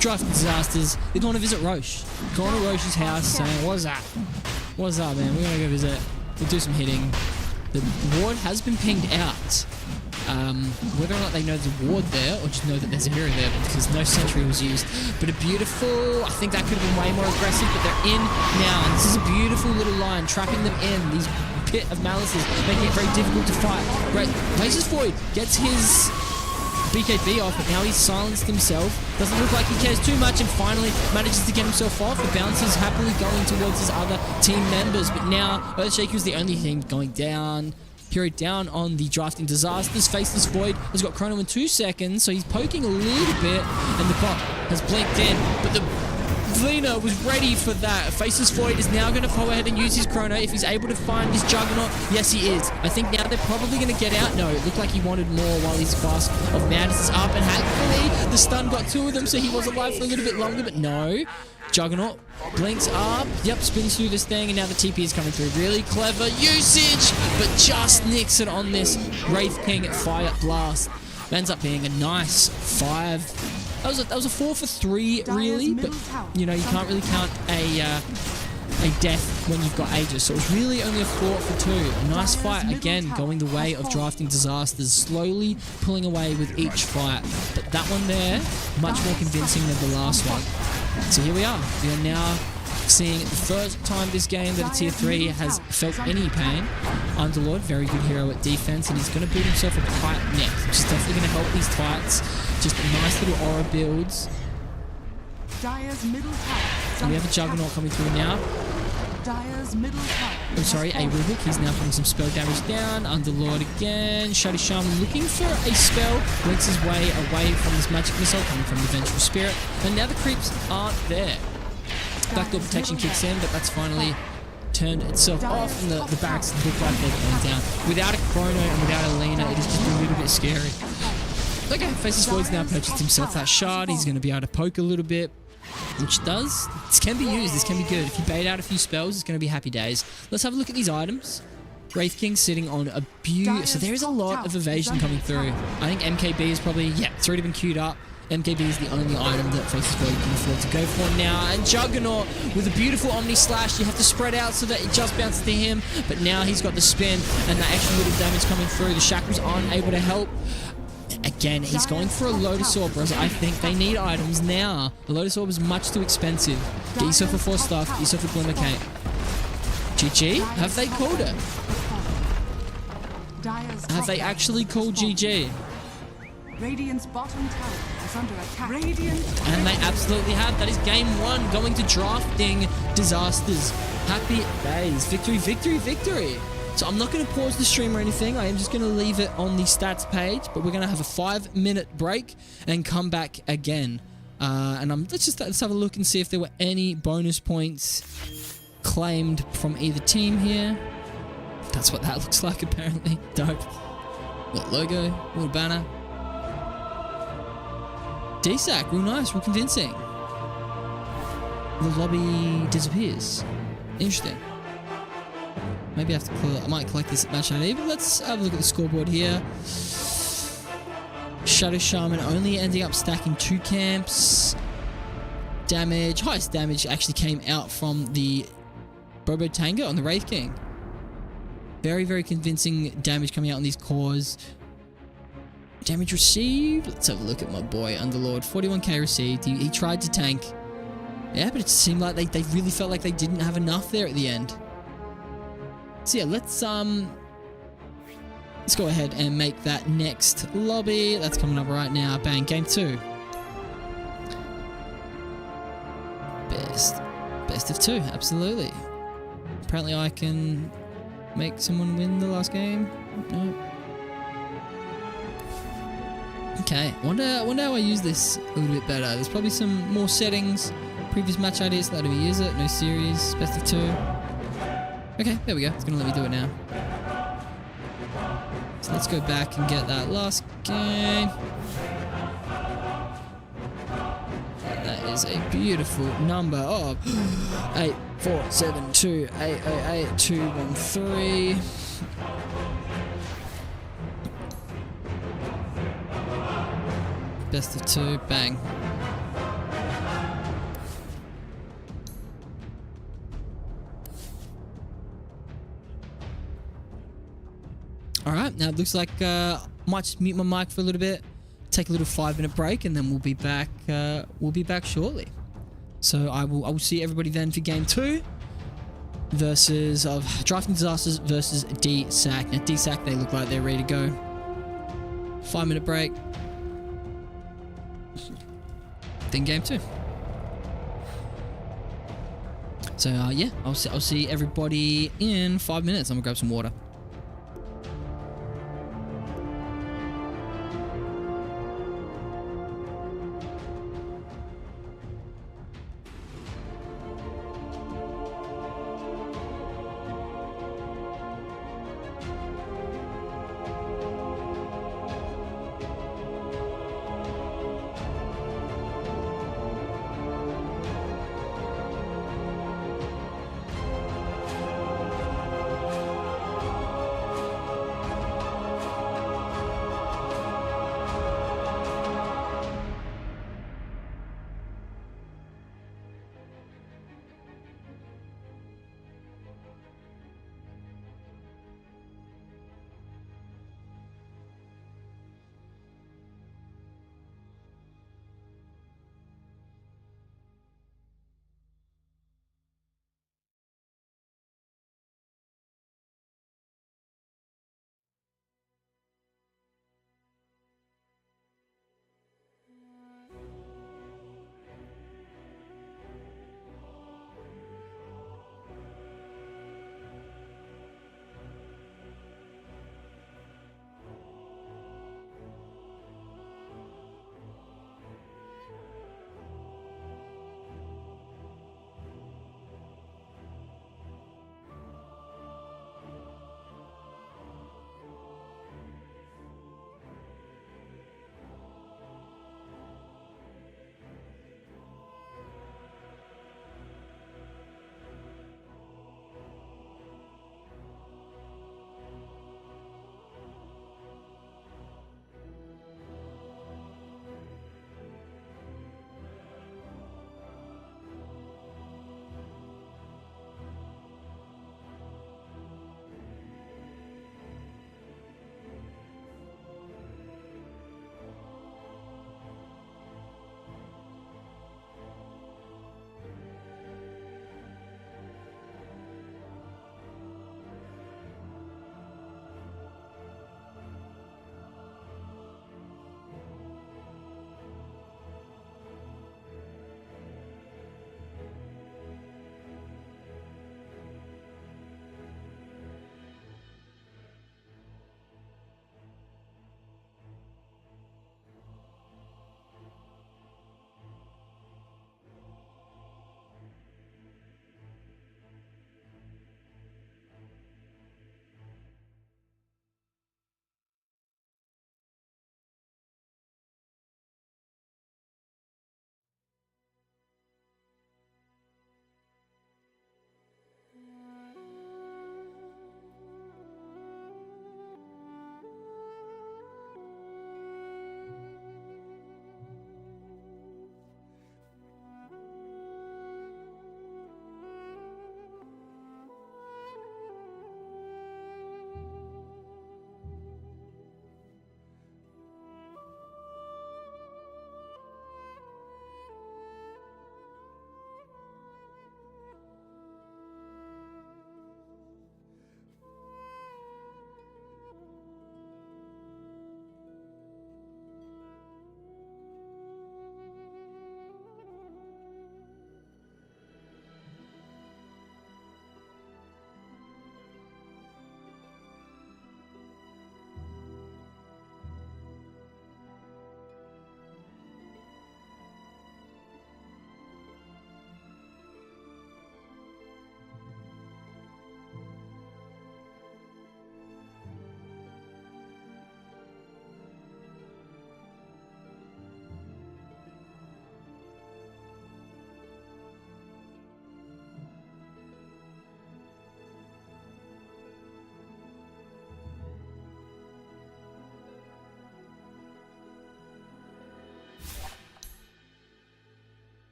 Drafting Disasters. They're going to visit Roche. Going to Roche's house saying, what's up? What's up, man? We're going to go visit. We'll do some hitting. The ward has been pinged out. Whether or not they know there's a ward there or just know that there's a hero there because no sentry was used. But a beautiful, I think that could have been way more aggressive, but they're in now. And this is a beautiful little line, trapping them in. These pit of malices, making it very difficult to fight. Great. Faceless Void gets his BKB off, but now he's silenced himself. Doesn't look like he cares too much and finally manages to get himself off. The bouncer's happily going towards his other team members, but now Earthshaker's the only thing going down. Hero down on the Drafting Disasters. Faceless Void has got Chrono in 2 seconds, so he's poking a little bit, and the bot has blinked in, but the Vina was ready for that. Faceless Void is now going to go ahead and use his Chrono. If he's able to find his Juggernaut, yes he is. I think now they're probably going to get out. No, it looked like he wanted more while his Fast of Madness is up, and thankfully the stun got 2 of them, so he was alive for a little bit longer, but no. Juggernaut blinks up, yep, spins through this thing, and now the TP is coming through. Really clever usage, but just nicks it on this Wraith King Fire Blast. Ends up being a nice 5. That was a 4 for 3, really, but you know, you can't really count a death when you've got Aegis, so it was really only a 4 for 2. A nice fight, again, going the way of Drafting Disasters, slowly pulling away with each fight, but that one there, much more convincing than the last one. So here we are. We are now seeing the first time this game that a tier 3 has felt any pain. Underlord, very good hero at defense, and he's going to build himself a kite next, which is definitely going to help these fights. Just nice little aura builds. And we have a Juggernaut coming through now. I'm sorry, a Rubik. He's now putting some spell damage down. Underlord again. Shadow Shaman looking for a spell. Blinks his way away from this magic missile coming from the Vengeful Spirit. And now the creeps aren't there. Backdoor protection kicks in, but that's finally turned itself off, and the barracks look like they're going down. Without a Chrono and without a Lena, it is just a little bit scary. Okay, Faceless Void's now purchased himself that shard. He's going to be able to poke a little bit, which does. This can be used. This can be good. If you bait out a few spells, it's going to be happy days. Let's have a look at these items. Wraith King sitting on a beauty. So there is a lot of evasion coming through. I think MKB is probably, yeah, it's already been queued up. MKB is the only item that Faceless Void can afford to go for now. And Juggernaut with a beautiful Omni Slash. You have to spread out so that it just bounces to him. But now he's got the spin and that extra little damage coming through. The Shackles aren't able to help. Again, he's going for a Lotus Orb, whereas I think they need items now. The Lotus Orb is much too expensive. Get yourself a 4 stuff, get yourself a Glimmer Cape. GG? Have they called it? Have they actually called GG? Radiant's bottom tower is under attack. Radiant. And they absolutely have. That is game 1 going to Drafting Disasters. Happy days. Victory, victory, victory. So I'm not going to pause the stream or anything. I am just going to leave it on the stats page, but we're going to have a 5-minute break and come back again. Let's have a look and see if there were any bonus points claimed from either team here. That's what that looks like, apparently. Dope. What logo? What banner? Dsack, real nice, real convincing. The lobby disappears. Interesting. Maybe I have to I might collect this match ID, but let's have a look at the scoreboard here. Shadow Shaman only ending up stacking 2 camps. Damage, highest damage actually came out from the Bobo Tanga on the Wraith King. Very, very convincing damage coming out on these cores. Damage received. Let's have a look at my boy Underlord. 41k received. He tried to tank. Yeah, but it seemed like they really felt like they didn't have enough there at the end. So yeah, let's go ahead and make that next lobby. That's coming up right now. Bang, game 2. Best of 2, absolutely. Apparently I can make someone win the last game. No. Okay, wonder how I use this a little bit better. There's probably some more settings. Previous match ideas, let me use it. No series, best of 2. Okay, there we go. It's going to let me do it now. So let's go back and get that last game. That is a beautiful number of 8472 808 213. Best of two, bang. Alright, now it looks like I might just mute my mic for a little bit, take a little 5-minute break, and then we'll be back shortly. So I will see everybody then for game 2 versus of Drafting Disasters versus Dsack. Now Dsack, they look like they're ready to go. 5-minute break. Then game 2. So yeah, I'll see everybody in 5 minutes. I'm gonna grab some water.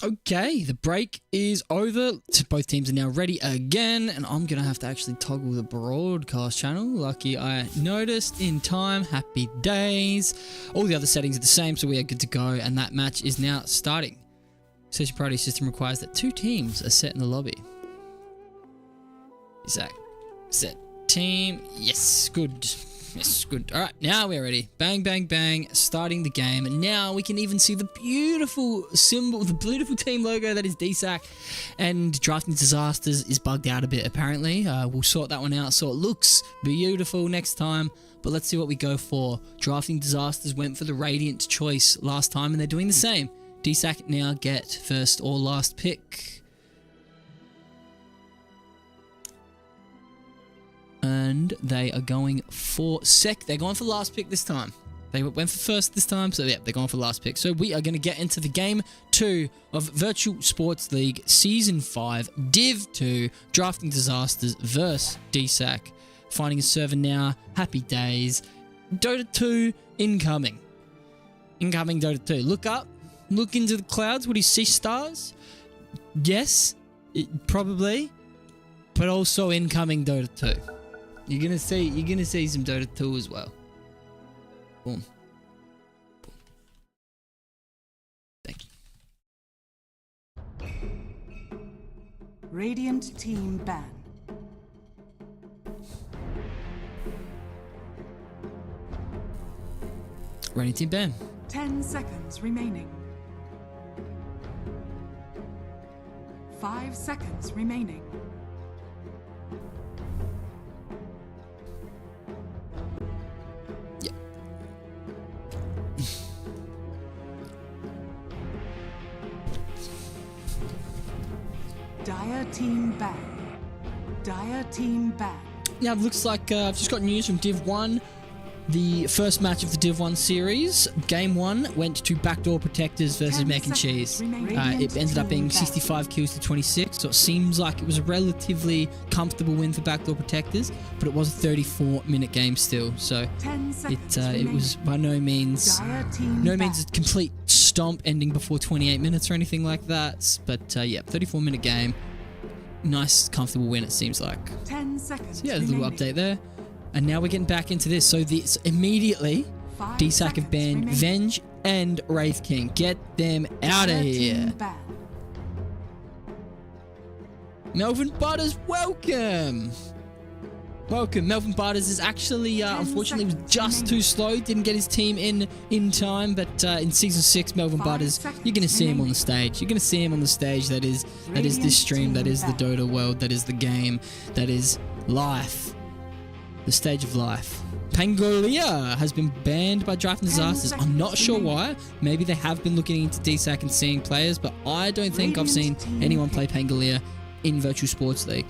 Okay, the break is over. Both teams are now ready again, and I'm going to have to actually toggle the broadcast channel. Lucky I noticed in time. Happy days. All the other settings are the same, so we are good to go, and that match is now starting. Session priority system requires that 2 teams are set in the lobby. Dsack. Set. Team. Yes, good. Yes, good. All right, now we're ready. Bang, bang, bang. Starting the game. And now we can even see the beautiful symbol, the beautiful team logo that is Dsack. And Drafting Disasters is bugged out a bit, apparently. We'll sort that one out so it looks beautiful next time. But let's see what we go for. Drafting Disasters went for the Radiant choice last time, and they're doing the same. Dsack now get first or last pick. And they are going for they're going for last pick this time. They went for first this time, so yeah, they're going for last pick. So we are going to get into the game 2 of Virtual Sports League Season 5, Div 2, Drafting Disasters versus Dsack. Finding a server now, happy days. Dota 2 incoming. Incoming Dota 2. Look up, look into the clouds. Would you see stars? Yes, probably, but also incoming Dota 2. You're gonna see some Dota 2 as well. Boom. Boom. Thank you. Radiant team ban. Radiant team ban. 10 seconds remaining. 5 seconds remaining. Dire team ban. Dire team ban. Now, it looks like I've just got news from Div 1. The first match of the Div 1 series, Game 1, went to Backdoor Protectors versus Mac and Cheese. It ended up being 65 kills to 26, so it seems like it was a relatively comfortable win for Backdoor Protectors, but it was a 34-minute game still, so it was by no means a complete stomp ending before 28 minutes or anything like that, but yeah, 34-minute game. Nice, comfortable win, it seems like. 10 seconds. So yeah, there's a little update there. And now we're getting back into this. So this immediately, Dsack have banned Venge and Wraith King. Get them out of here. Melvin Butters, welcome. Welcome. Melvin Butters is actually, unfortunately, was just too slow. Didn't get his team in time. But in Season 6, Melvin Butters, you're going to see him on the stage. You're going to see him on the stage. That is this stream. That is the Dota world. That is the game. That is life. The stage of life. Pangolier has been banned by Drafting Disasters. I'm not sure why. Maybe they have been looking into Dsack and seeing players, but I don't think I've seen anyone play Pangolier in Virtual Sports League.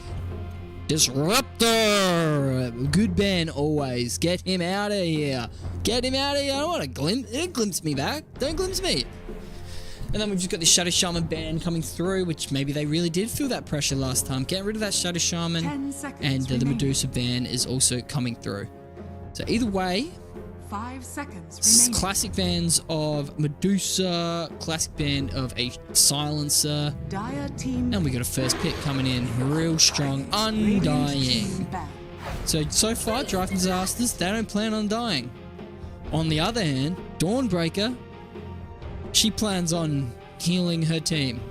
Disruptor! Good ban always. Get him out of here. Get him out of here. I don't want to glimpse me back. Don't glimpse me. And then we've just got the Shadow Shaman ban coming through, which maybe they really did feel that pressure last time. Get rid of that Shadow Shaman, and the Medusa ban is also coming through. So either way, 5 seconds remaining. Classic bans of Medusa, classic ban of a Silencer, and we got a first pick coming in, real strong, Undying. So far, Drafting Disasters, they don't plan on dying. On the other hand, Dawnbreaker, she plans on healing her team.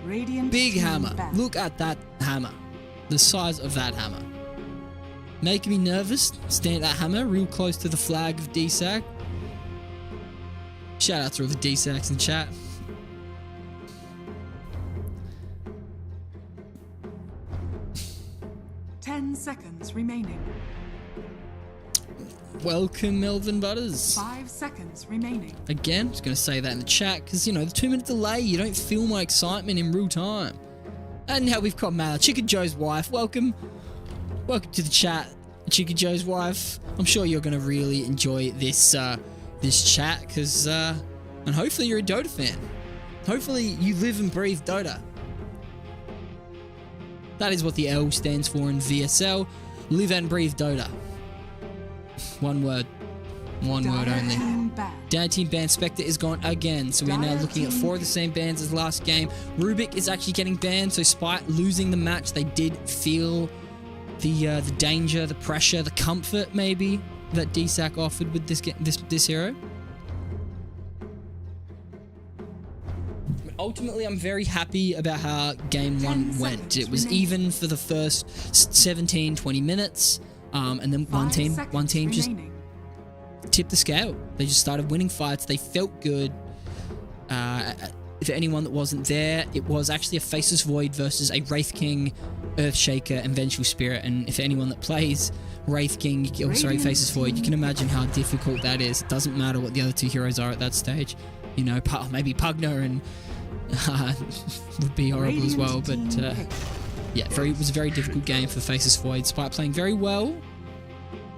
Big hammer. Look at that hammer. The size of that hammer. Making me nervous. Stand at that hammer real close to the flag of Dsack. Shout out to all the Dsacks in chat. Ten seconds remaining. Welcome, Melvin Butters. 5 seconds remaining. Again, just going to say that in the chat because, you know, the 2-minute delay, you don't feel my excitement in real time. And now we've got Chicken Joe's wife. Welcome. Welcome to the chat, Chicken Joe's wife. I'm sure you're going to really enjoy this this chat because, and hopefully you're a Dota fan. Hopefully you live and breathe Dota. That is what the L stands for in VSL. Live and breathe Dota. One word. One word Dire only. team banned. Down team banned. Spectre is gone again. So we're now Dire looking at team 4 of the same bans as last game. Rubik is actually getting banned. So despite losing the match, they did feel the danger, the pressure, the comfort maybe that Dsack offered with this hero. Ultimately, I'm very happy about how game 1 went. It was even for the first 17, 20 minutes. And then one team just tipped the scale. They just started winning fights. They felt good. For anyone that wasn't there, it was actually a Faceless Void versus a Wraith King, Earthshaker, and Vengeful Spirit. And if anyone that plays Wraith King, Faceless Void, you can imagine how difficult that is. It doesn't matter what the other 2 heroes are at that stage. You know, maybe Pugner and would be horrible as well. But yeah, it was a very difficult game for Faceless Void. Despite playing very well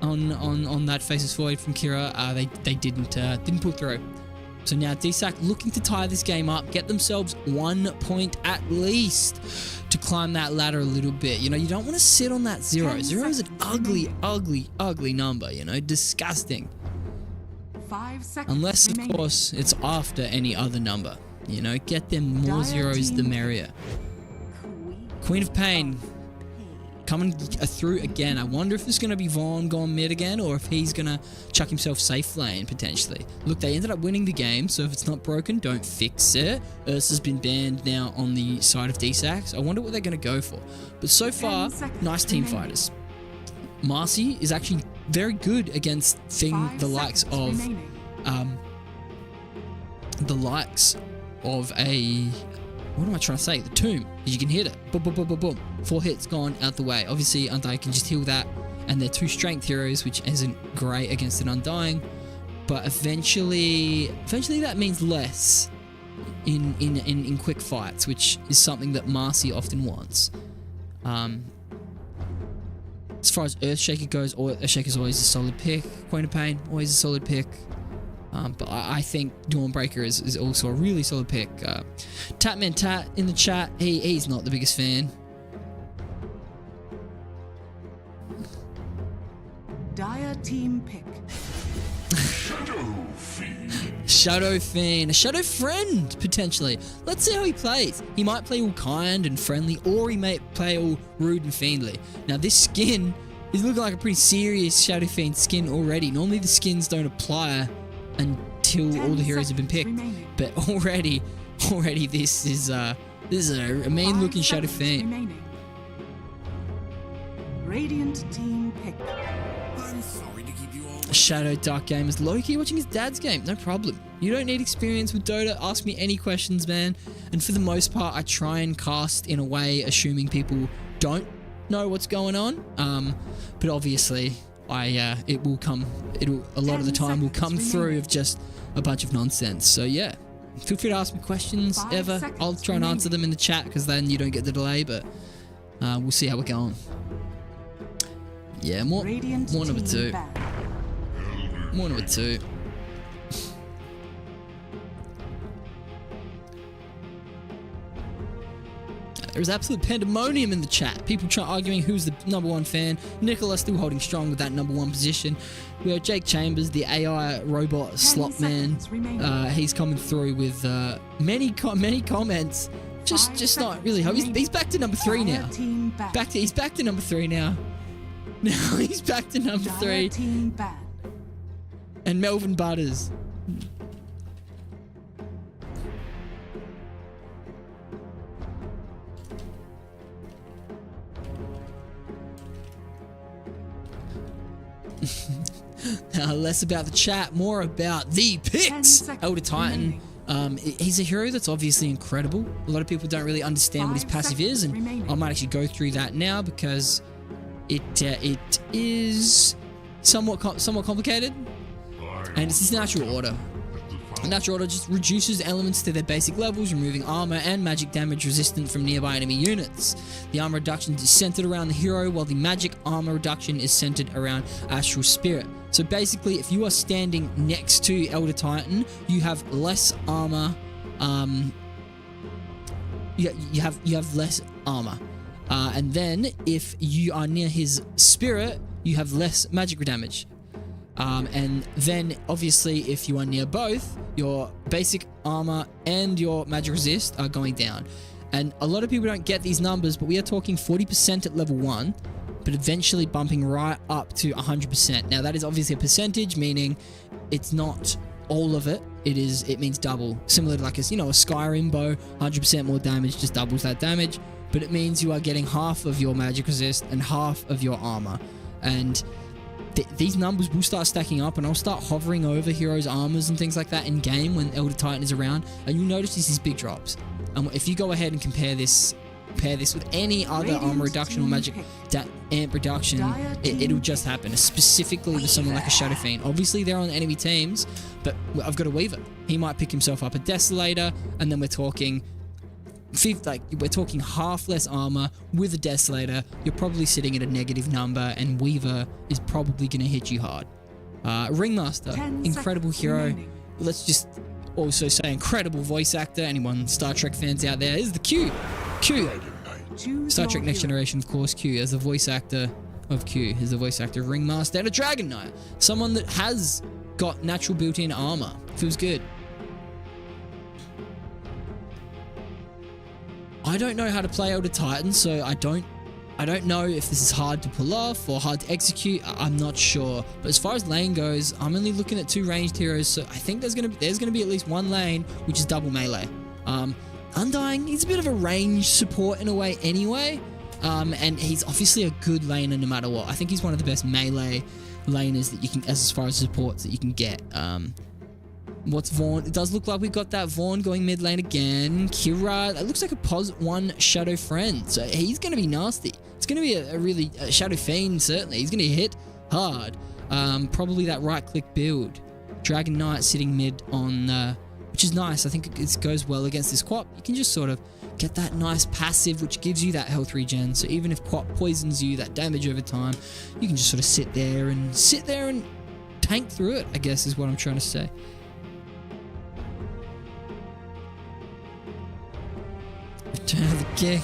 on that Faceless Void from Kira, they didn't pull through. So now Dsack looking to tie this game up, get themselves 1 point at least to climb that ladder a little bit. You know, you don't want to sit on that 0. 0 is an ugly, ugly, ugly number, you know, disgusting. 5 seconds Unless, of remaining. course, it's after any other number. You know, get them more zeros, the merrier. Queen of Pain coming through again. I wonder if it's going to be Vaughn going mid again, or if he's going to chuck himself safe lane, potentially. Look, they ended up winning the game, so if it's not broken, don't fix it. Ursa's been banned now on the side of Dsack, so I wonder what they're going to go for. But so far, nice team fighters. Marcy is actually very good against the likes of a... What am I trying to say? The Tomb. You can hit it. Boom, boom, boom, boom, boom. 4 hits gone out the way. Obviously, Undying can just heal that. And they're 2 strength heroes, which isn't great against an Undying. But eventually that means less in quick fights, which is something that Marcy often wants. As far as Earthshaker goes, Earthshaker's always a solid pick. Queen of Pain, always a solid pick. But I think Dawnbreaker is also a really solid pick. Tatman Tat in the chat, he's not the biggest fan. Dire team pick. Shadow Fiend, a Shadow Friend, potentially. Let's see how he plays. He might play all kind and friendly, or he might play all rude and fiendly. Now, this skin is looking like a pretty serious Shadow Fiend skin already. Normally, the skins don't apply until all the heroes have been picked. But already this is a mean looking Shadow Fiend. Radiant team pick. I'm sorry to keep you all. Shadow Dark Gamers, Loki watching his dad's game, no problem. You don't need experience with Dota, ask me any questions, man. And for the most part, I try and cast in a way assuming people don't know what's going on. But obviously, a lot of the time will come through of just a bunch of nonsense. So yeah, feel free to ask me questions ever. I'll try and answer them in the chat because then you don't get the delay, but we'll see how we're going. Yeah, more number 2. More number 2. There's absolute pandemonium in the chat. People arguing who's the number 1 fan. Nicola still holding strong with that number 1 position. We have Jake Chambers, the AI robot slot man. He's coming through with many comments. Just not really. He's back to number 3 now. He's back to number 3 now. Now he's back to number 3. And Melvin Butters. Less about the chat, more about the picks. Elder Titan. He's a hero that's obviously incredible. A lot of people don't really understand what his passive is, and I might actually go through that now because it is somewhat complicated, and it's his natural order. Natural order just reduces elements to their basic levels, removing armor and magic damage resistant from nearby enemy units. The armor reduction is centered around the hero, while the magic armor reduction is centered around Astral Spirit. So basically, if you are standing next to Elder Titan, you have less armor. You have less armor, and then if you are near his spirit, you have less magic damage. And then obviously if you are near both, your basic armor and your magic resist are going down. And a lot of people don't get these numbers, but we are talking 40% at level 1, but eventually bumping right up to 100%. Now that is obviously a percentage, meaning it's not all of it. It means double, similar to like a Skyrim bow. 100% more damage just doubles that damage, but it means you are getting half of your magic resist and half of your armor. And these numbers will start stacking up, and I'll start hovering over heroes' armors and things like that in game when Elder Titan is around, and you'll notice these big drops. If you go ahead and compare this with any other armor reduction or magic amp reduction, it'll just happen, specifically with someone like a Shadow Fiend. Obviously they're on enemy teams, but I've got a Weaver. He might pick himself up a Desolator, and then we're talking half less armor with a Desolator. You're probably sitting at a negative number, and Weaver is probably going to hit you hard. Ringmaster, incredible hero. Remaining. Let's just also say incredible voice actor. Anyone Star Trek fans out there, is the Q. Star Trek Next Generation, of course. Q as the voice actor of Q, is the voice actor of Ringmaster, and a Dragon Knight, someone that has got natural built-in armor. Feels good. I don't know how to play Elder Titan, so I don't know if this is hard to pull off or hard to execute. I'm not sure. But as far as lane goes, I'm only looking at 2 ranged heroes, so I think there's gonna be at least 1 lane which is double melee. Undying, he's a bit of a range support in a way anyway, and he's obviously a good laner no matter what. I think he's one of the best melee laners that you can, as far as supports that you can get. What's Vaughn? It does look like we've got that Vaughn going mid lane again. Kira, it looks like a pos 1 Shadow Friend, so he's going to be nasty. It's going to be a really Shadow Fiend, certainly. He's going to hit hard. Probably that right click build. Dragon Knight sitting mid on, which is nice. I think it goes well against this Quap. You can just sort of get that nice passive which gives you that health regen. So even if Quap poisons you, that damage over time, you can just sort of sit there and tank through it, I guess is what I'm trying to say. Return of the King.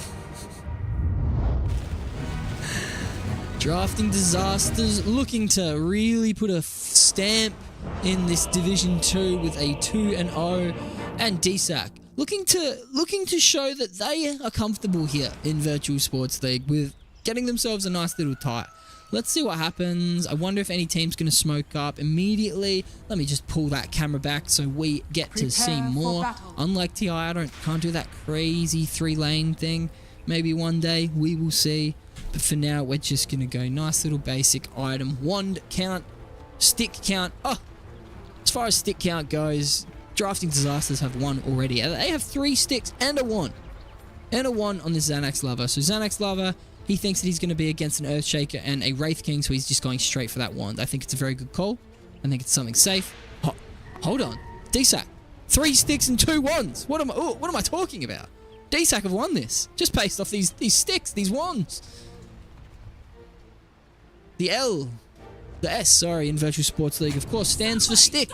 Drafting Disasters looking to really put a stamp in this Division 2 with a 2-0, and Dsack looking to show that they are comfortable here in Virtual Sports League with getting themselves a nice little tie. Let's see what happens. I wonder if any team's going to smoke up immediately. Let me just pull that camera back so we get to see more. Unlike TI, I can't do that crazy 3-lane thing. Maybe one day we will see. But for now, we're just going to go nice little basic item. Wand count, stick count. Oh, as far as stick count goes, Drafting Disasters have 1 already. They have 3 sticks and a 1. And a 1 on this Xanax Lover. So Xanax Lover, he thinks that he's going to be against an Earthshaker and a Wraith King, so he's just going straight for that wand. I think it's a very good call. I think it's something safe. Hold on. Dsack, 3 sticks and 2 wands. What am I talking about? Dsack have won this. Just based off these sticks, these wands. The S, in Virtual Sports League, of course, stands for stick.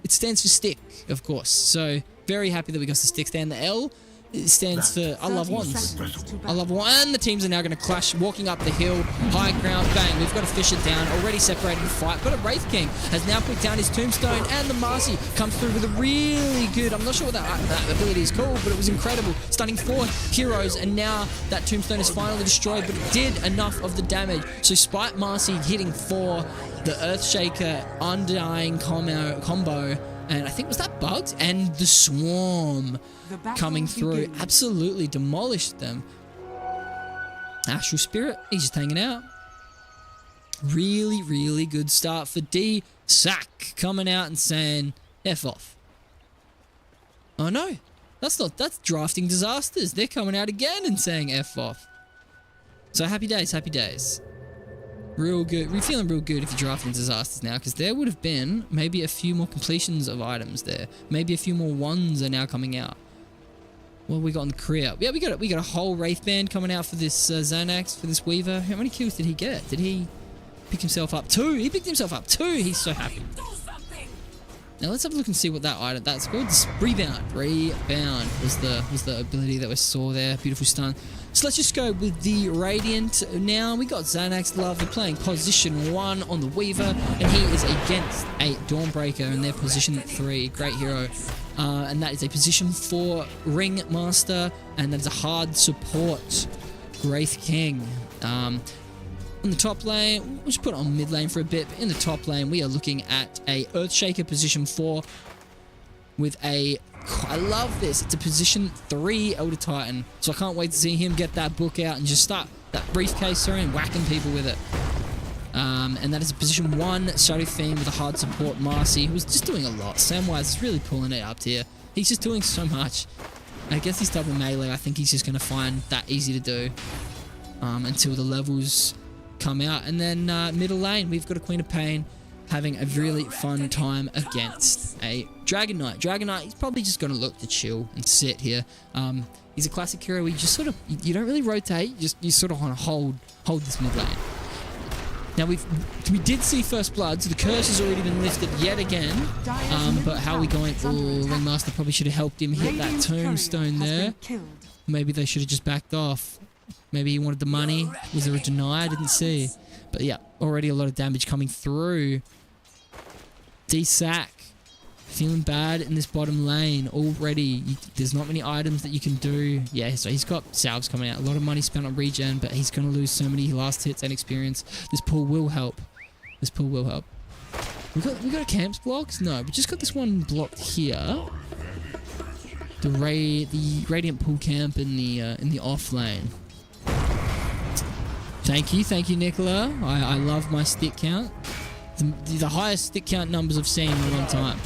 It stands for stick, of course. So, very happy that we got the stick stand. The L, it stands for I love wands. I love wands. And the teams are now going to clash, walking up the hill, high ground, bang. We've got to fish it down, already separating the fight. But a Wraith King has now put down his tombstone, and the Marcy comes through with a really good, I'm not sure what that ability is called, but it was incredible. Stunning 4 heroes, and now that tombstone is finally destroyed, but it did enough of the damage. So Spite Marcy hitting 4, the Earthshaker Undying combo, and I think, was that Bugs? And the Swarm coming through absolutely demolished them. Astral Spirit, he's just hanging out. Really, really good start for Dsack, coming out and saying F off. Oh no, that's Drafting Disasters. They're coming out again and saying F off. So happy days, happy days. Real good. We're feeling real good if you're Drafting Disasters now, because there would have been maybe a few more completions of items there. Maybe a few more ones are now coming out. What have we got in the career? Yeah, we got a whole Wraith Band coming out for this Xanax, for this Weaver. How many kills did he get? Did he pick himself up? 2. He picked himself up 2. He's so happy. Now let's have a look and see what that item. That's called rebound. Rebound was the ability that we saw there. Beautiful stun. So let's just go with the Radiant now. We got Xanax Love. They're playing position 1 on the Weaver, and he is against a Dawnbreaker, and they're position 3. Great hero. And that is a position 4 Ring Master, and that is a hard support Wraith King. In the top lane, we'll just put it on mid lane for a bit, but in the top lane, we are looking at a Earthshaker position 4 with a, I love this, it's a position 3 Elder Titan. So I can't wait to see him get that book out and just start that briefcase and whacking people with it. And that is a position 1 Shadow Fiend with a hard support Marcy, who's just doing a lot. Samwise is really pulling it up here. He's just doing so much. I guess he's double melee, I think he's just going to find that easy to do until the levels come out. And then middle lane, we've got a Queen of Pain having a really fun time against a Dragon Knight. Dragon Knight, he's probably just going to look to chill and sit here. He's a classic hero where you just sort of, you don't really rotate, you sort of want to hold this mid lane. Now we did see First Blood, so the curse has already been lifted yet again. But how are we going? Oh, Ringmaster probably should have helped him hit that tombstone there. Maybe they should have just backed off. Maybe he wanted the money. Was there a deny? I didn't see. But yeah, already a lot of damage coming through. Dsack feeling bad in this bottom lane already. There's not many items that you can do. Yeah, so he's got salves coming out. A lot of money spent on regen, but he's going to lose so many last hits and experience. This pull will help. This pull will help. We got a camps blocks? No, we just got this one blocked here. The Radiant Pool Camp in the off lane. Thank you, Nicola. I love my stick count. The highest stick count numbers I've seen in a long time.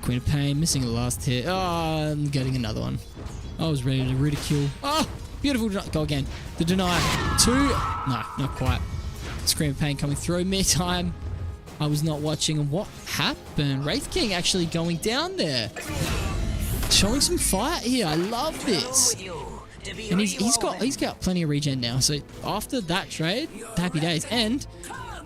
Queen of Pain, missing the last hit. Oh, I'm getting another one. I was ready to ridicule. Oh, beautiful. Go again. The deny. 2. No, not quite. Scream of Pain coming through. Meantime, I was not watching. And what happened? Wraith King actually going down there. Showing some fight here. I love this. And he's got plenty of regen now. So after that trade, happy days. And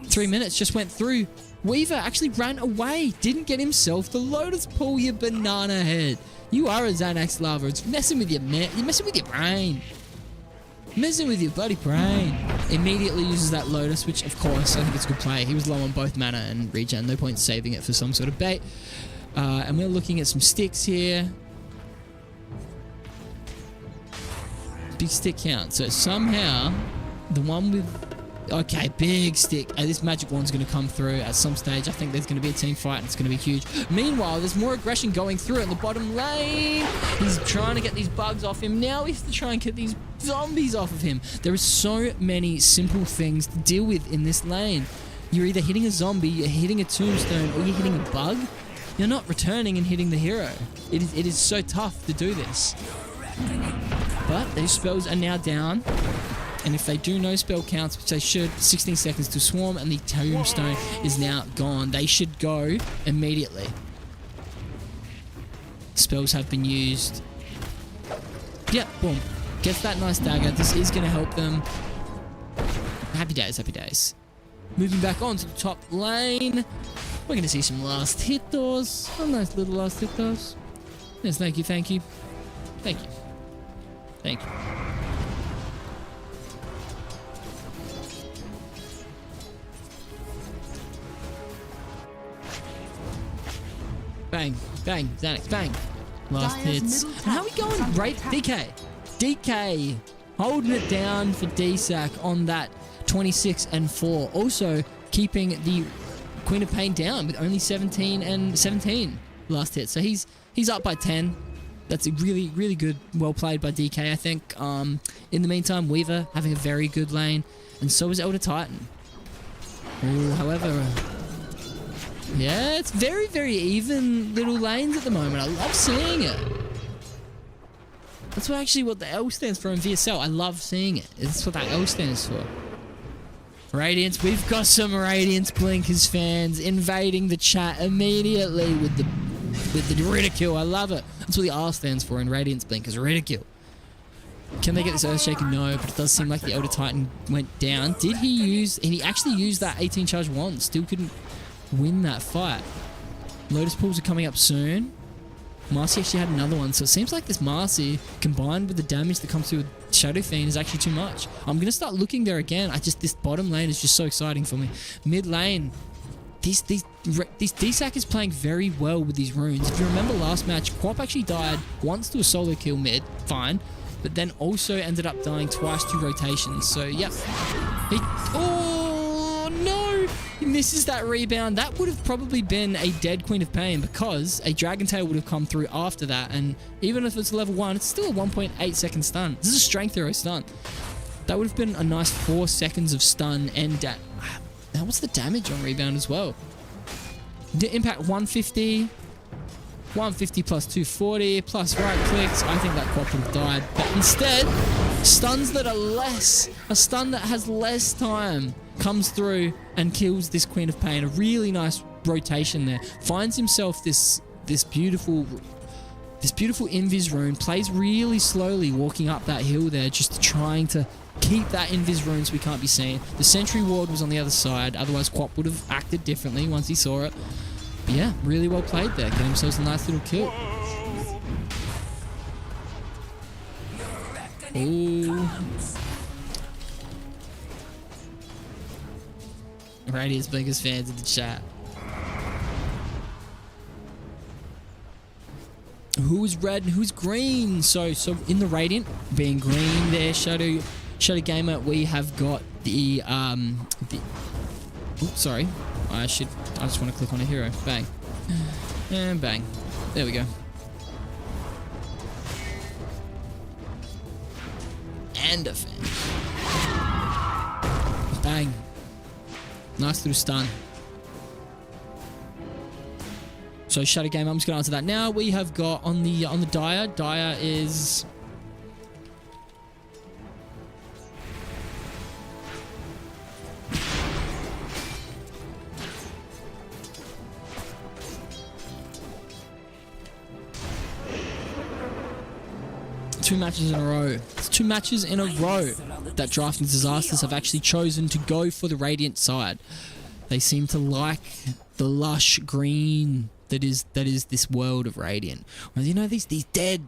3 minutes just went through. Weaver actually ran away. Didn't get himself the Lotus Pool, you banana head. You are a Xanax lover. It's messing with your man. You're messing with your brain. Messing with your bloody brain. Immediately uses that Lotus, which of course I think it's a good play. He was low on both mana and regen. No point saving it for some sort of bait. And we're looking at some sticks here. Big stick count. So somehow the one with okay, big stick. This magic wand's going to come through at some stage. I think there's going to be a team fight and it's going to be huge. Meanwhile, there's more aggression going through in the bottom lane. He's trying to get these bugs off him. Now he has to try and get these zombies off of him. There are so many simple things to deal with in this lane. You're either hitting a zombie, you're hitting a tombstone, or you're hitting a bug. You're not returning and hitting the hero. It is so tough to do this. But those spells are now down. And if they do no spell counts, which they should, 16 seconds to swarm, and the tombstone is now gone. They should go immediately. Spells have been used. Yep, boom. Gets that nice dagger. This is going to help them. Happy days, happy days. Moving back on to the top lane. We're going to see some last hit doors. A nice little last hit doors. Yes, thank you, thank you. Thank you. Thank you. Bang, bang, Xanax, bang. Last hits. And how are we going? Right, DK. DK holding it down for Dsack on that 26 and 4. Also keeping the Queen of Pain down with only 17 and 17 last hit. So he's up by 10. That's a really, really good, well played by DK, I think. In the meantime, Weaver having a very good lane, and so is Elder Titan. Ooh, however, yeah, it's very, very even little lanes at the moment. I love seeing it. That's actually what the L stands for in VSL. I love seeing it. That's what that L stands for. Radiance, we've got some Radiance Blinkers fans invading the chat immediately with the ridicule. I love it. That's what the R stands for in Radiance Blinkers, ridicule. Can they get this Earthshaker? No, but it does seem like the Elder Titan went down. Did he use... And he actually used that 18 charge wand. Still couldn't win that fight. Lotus Pools are coming up soon. Marcy actually had another one. So it seems like this Marcy, combined with the damage that comes through with Shadow Fiend, is actually too much. I'm going to start looking there again. This bottom lane is just so exciting for me. Mid lane... This Dsack is playing very well with these runes. If you remember last match, Quap actually died once to a solo kill mid, fine, but then also ended up dying twice to rotations. So, yeah. Oh, no! He misses that rebound. That would have probably been a dead Queen of Pain because a Dragon Tail would have come through after that. And even if it's level 1, it's still a 1.8 second stun. This is a Strength Hero stun. That would have been a nice 4 seconds of stun and now what's the damage on rebound as well? The impact 150. 150 plus 240 plus right clicks. I think that Quap would have died. But instead, stuns that are less. A stun that has less time comes through and kills this Queen of Pain. A really nice rotation there. Finds himself this beautiful Invis rune. Plays really slowly walking up that hill there, just trying to keep that Invis rune so we can't be seen. The Sentry Ward was on the other side. Otherwise, Quap would have acted differently once he saw it. But yeah, really well played there. Get themselves a nice little kill. Ooh. Radiant's biggest fans in the chat. Who's red and who's green? So in the Radiant, being green there, Shadow Gamer, we have got the oops, sorry. I just want to click on a hero. Bang. And bang. There we go. And a fan. Bang. Nice little stun. So Shadow Gamer, I'm just going to answer that now. We have got on the Dire. Dire is... Two matches in a row. It's 2 matches in a row that Drafting Disasters have actually chosen to go for the Radiant side. They seem to like the lush green that is this world of Radiant. Well, you know, these dead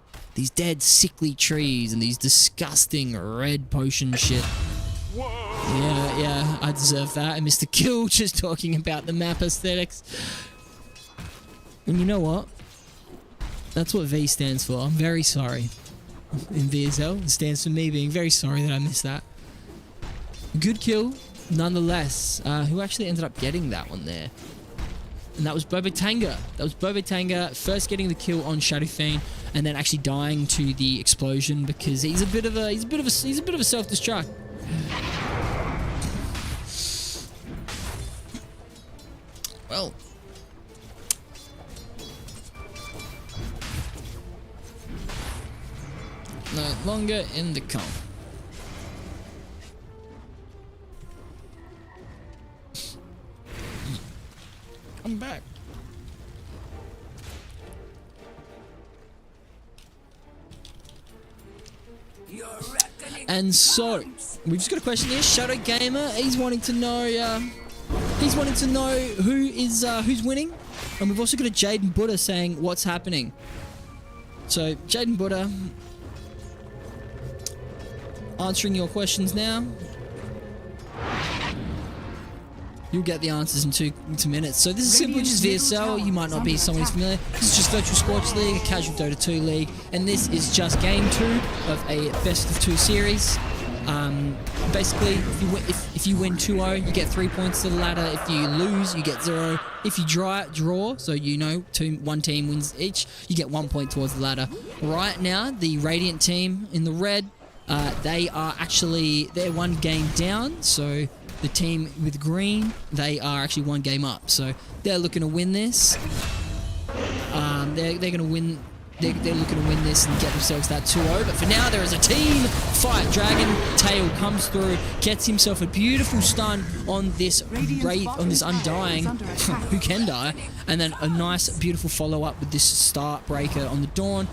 sickly trees and these disgusting red potion shit. Yeah, I deserve that. And Mr. Kill just talking about the map aesthetics. And you know what? That's what V stands for. I'm very sorry. In VSL, it stands for me being very sorry that I missed that. Good kill, nonetheless. Who actually ended up getting that one there? And that was Bobotanga. That was Bobotanga first getting the kill on Shadow Fiend, and then actually dying to the explosion because he's a bit of a self-destruct. Well. No longer in the comp. I'm back. And so we've just got a question here. Shadow Gamer, he's wanting to know who's winning, and we've also got a Jaden Buddha saying what's happening. So Jaden Buddha, answering your questions now. You'll get the answers in two minutes. So this is simply just VSL. You might not be someone who's familiar. This is just Virtual Sports League, a casual Dota 2 league, and this is just game 2 of a best of 2 series. Basically, if you win 2-0, you get 3 points to the ladder. If you lose, you get 0. If you draw, so you know one team wins each, you get 1 point towards the ladder. Right now, the Radiant team in the red, they're 1 game down, so the team with green, they are actually 1 game up. So they're looking to win this. They're going to win. They're looking to win this and get themselves that 2-0. But for now, there is a team fight. Dragon Tail comes through, gets himself a beautiful stun on this Wraith, on this Undying, who can die, and then a nice, beautiful follow-up with this Start Breaker on the Dawn.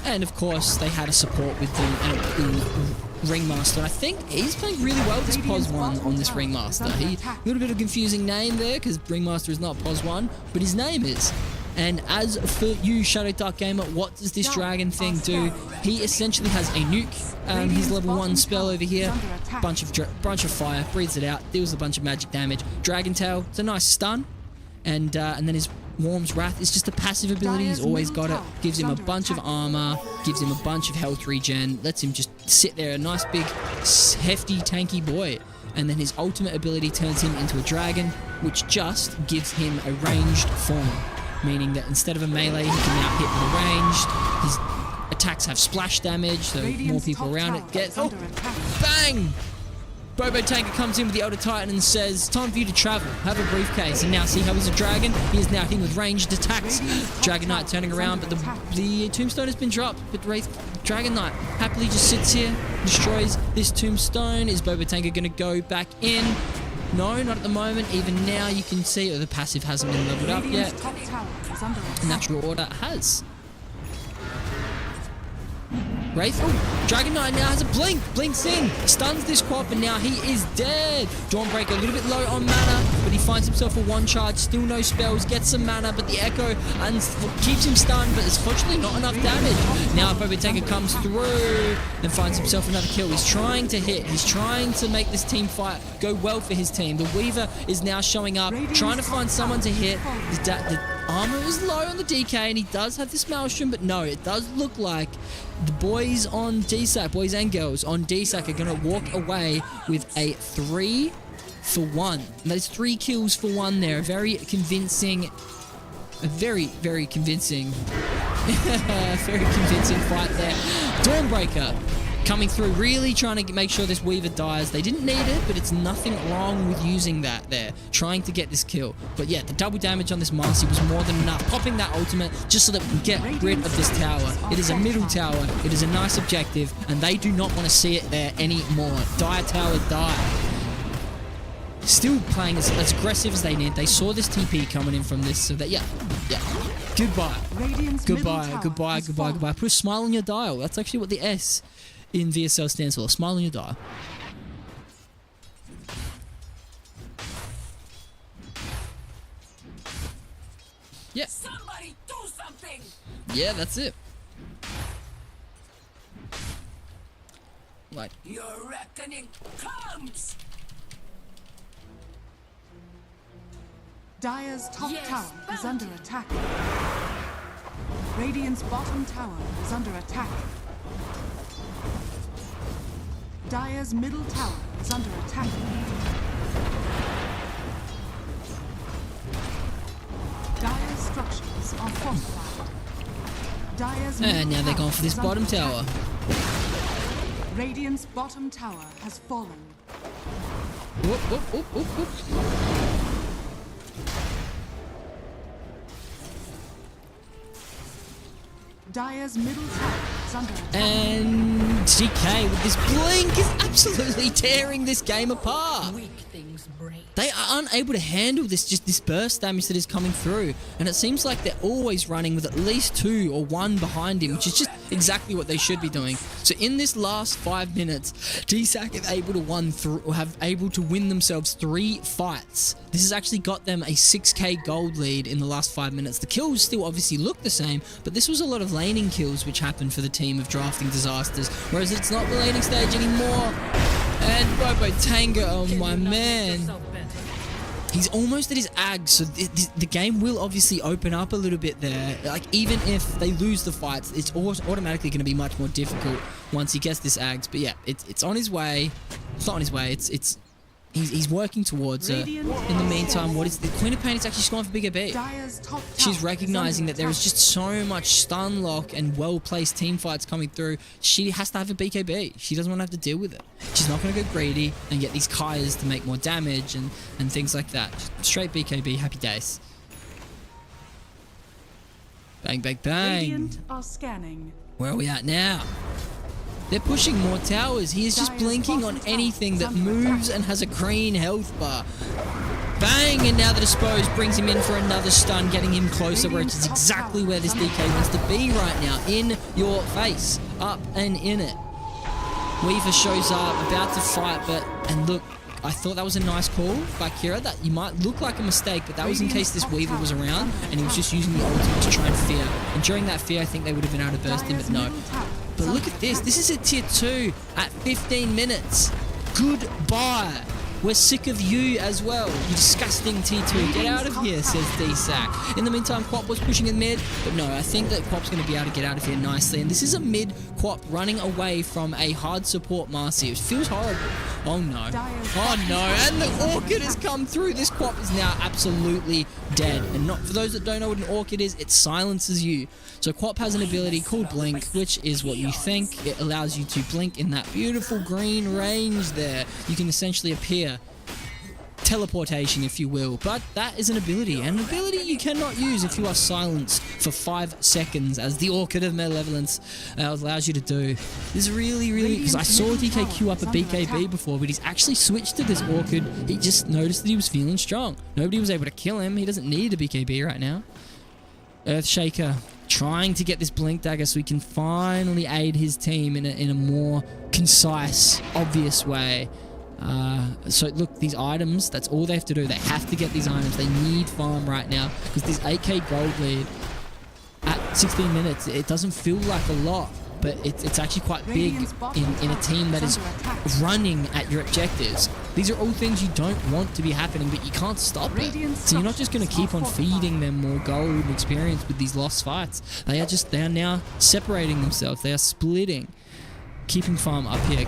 And of course, they had a support with them and Ringmaster. And I think he's playing really well this POS 1 on this Ringmaster. He a little bit of a confusing name there because Ringmaster is not POS 1, but his name is. And as for you, Shadow Dark Gamer, what does this dragon thing do? He essentially has a nuke. His level 1 spell over here, bunch of fire, breathes it out, deals a bunch of magic damage. Dragon Tail, it's a nice stun, and then his Worm's Wrath is just a passive ability. He's always got it. Gives him a bunch of armor, gives him a bunch of health regen, lets him just sit there, a nice big, hefty, tanky boy. And then his ultimate ability turns him into a dragon, which just gives him a ranged form. Meaning that instead of a melee, he can now hit with a ranged. His attacks have splash damage, so more people around it get... Oh! Bang! Bobo Tanker comes in with the Elder Titan and says, time for you to travel, have a briefcase. And now see how he's a dragon? He is now hitting with ranged attacks. Dragon Knight turning around, but the tombstone has been dropped. But Dragon Knight happily just sits here, destroys this tombstone. Is Bobo Tanker going to go back in? No, not at the moment. Even now you can see, the passive hasn't been leveled up yet. Natural Order has. Wraith, oh, Dragon Knight now has a blink, blinks in, stuns this Quap, and now he is dead. Dawnbreaker a little bit low on mana, but he finds himself a one charge, still no spells, gets some mana, but the Echo keeps him stunned, but it's fortunately not enough damage. Now Bobo Tanker comes through and finds himself another kill. He's trying to hit, he's trying to make this team fight go well for his team. The Weaver is now showing up, trying to find someone to hit. The armor is low on the DK, and he does have this Maelstrom, but no, it does look like the boys on Dsack, boys and girls on Dsack, are going to walk away with a 3 for 1. And there's 3 kills for 1 there. A very convincing, very convincing fight there. Dawnbreaker coming through, really trying to make sure this Weaver dies. They didn't need it, but it's nothing wrong with using that there, trying to get this kill. But yeah, the double damage on this Marcy was more than enough. Popping that ultimate just so that we can get rid of this tower. It is a middle tower. It is a nice objective, and they do not want to see it there anymore. Die, tower, die. Still playing as aggressive as they need. They saw this TP coming in from this, so that, yeah. Goodbye. Put a smile on your dial. That's actually what the S in VSL stands for. Smile on your dial. Yeah. Somebody do something. Yeah, that's it. Like, Your reckoning comes. Dire's top tower is under attack. Radiant's bottom tower is under attack. Dire's middle tower is under attack. Dire's structures are fortified. Dire's and now they're going for this bottom tower. Radiant's bottom tower has fallen. Whoop. Dire's middle tower is under attack. And DK with this blink is absolutely tearing this game apart. Weak things break. They are unable to handle this burst damage that is coming through, and it seems like they're always running with at least 2 or 1 behind him, which is just exactly what they should be doing. So in this last 5 minutes, Dsack have able to win themselves 3 fights. This has actually got them a 6k gold lead in the last 5 minutes. The kills still obviously look the same, but this was a lot of laning kills which happened for the team of Drafting Disasters, whereas it's not the laning stage anymore. And Bobo Tanker, oh my man. He's almost at his ag, so the game will obviously open up a little bit there. Like, even if they lose the fights, it's automatically going to be much more difficult once he gets this ags. But yeah, it's on his way. It's not on his way. He's working towards it. In the meantime, what is the Queen of Pain is actually going for bigger B. She's recognizing that there is just so much stun lock and well-placed team fights coming through. She has to have a BKB. She doesn't want to have to deal with it. She's not going to go greedy and get these Kaias to make more damage and things like that. Just straight BKB, happy days. Bang. Radiant are scanning. Where are we at now? They're pushing more towers. He is just blinking on anything that moves and has a green health bar. bang, and now the Dispose brings him in for another stun, getting him closer, which is exactly where this DK wants to be right now. In your face, up and in it. Weaver shows up, about to fight, and look, I thought that was a nice call by Kira. That you might look like a mistake, but that was in case this Weaver was around and he was just using the ultimate to try and fear. And during that fear, I think they would have been able to burst him, but no. But look at this. This is a tier 2 at 15 minutes. Goodbye. We're sick of you as well, you disgusting T2. Get out of here, says Dsack. In the meantime, Quap was pushing in mid, but no, I think that Quap's going to be able to get out of here nicely. And this is a mid Quap running away from a hard support Marcy. It feels horrible. Oh no. Oh no. And the Orchid has come through. This Quap is now absolutely dead. And not for those that don't know what an Orchid is, it silences you. So Quap has an ability called Blink, which is what you think. It allows you to blink in that beautiful green range there. You can essentially appear. Teleportation, if you will, but that is an ability, and an ability you cannot use if you are silenced for 5 seconds, as the Orchid of Malevolence allows you to do. This is really, because I saw DK queue up a BKB before, but he's actually switched to this Orchid. He just noticed that he was feeling strong. Nobody was able to kill him. He doesn't need a BKB right now. Earthshaker trying to get this Blink Dagger so he can finally aid his team in a more concise, obvious way. So look, these items, that's all they have to do. They have to get these items. They need farm right now because this 8k gold lead at 16 minutes, it doesn't feel like a lot, but it's actually quite big in a team that is running at your objectives. These are all things you don't want to be happening, but you can't stop it. So you're not just going to keep on feeding them more gold and experience with these lost fights. They are now separating themselves. They are splitting. Keeping farm up here.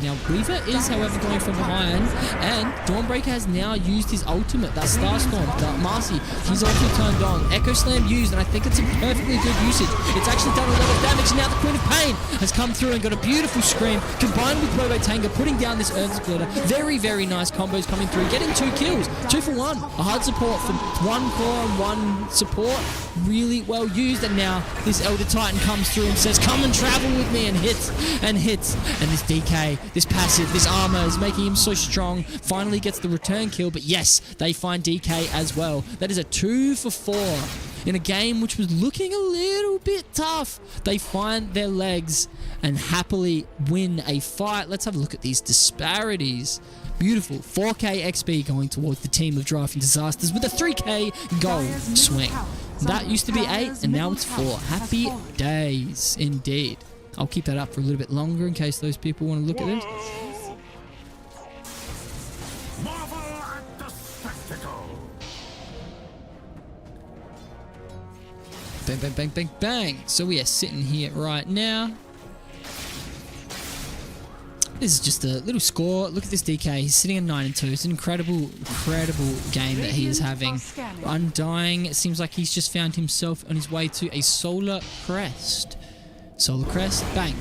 Now, Weaver is, however, going from behind, and Dawnbreaker has now used his ultimate, that Starstorm, that Marcy, he's also turned on. Echo Slam used, and I think it's a perfectly good usage. It's actually done a lot of damage, and now the Queen of Pain has come through and got a beautiful scream, combined with Robo Tanga, putting down this Earth Splitter. Very, very nice combos coming through, getting 2 kills, 2 for 1. A hard support for 1 core and 1 support, really well used, and now this Elder Titan comes through and says, come and travel with me, and hits. And this DK, this passive, this armor is making him so strong. Finally gets the return kill, but yes, they find DK as well. That is a 2 for 4 in a game which was looking a little bit tough. They find their legs and happily win a fight. Let's have a look at these disparities. Beautiful 4k XP going towards the team of Drafting Disasters with a 3k gold swing. That used to be 8 and now it's 4. Happy days indeed. I'll keep that up for a little bit longer in case those people want to look at it. Marvel at the spectacle. Bang, bang, bang, bang, bang. So we are sitting here right now. This is just a little score. Look at this DK. He's sitting at 9-2. It's an incredible game that he is having. Undying. It seems like he's just found himself on his way to a Solar Crest. Solar Crest, bang.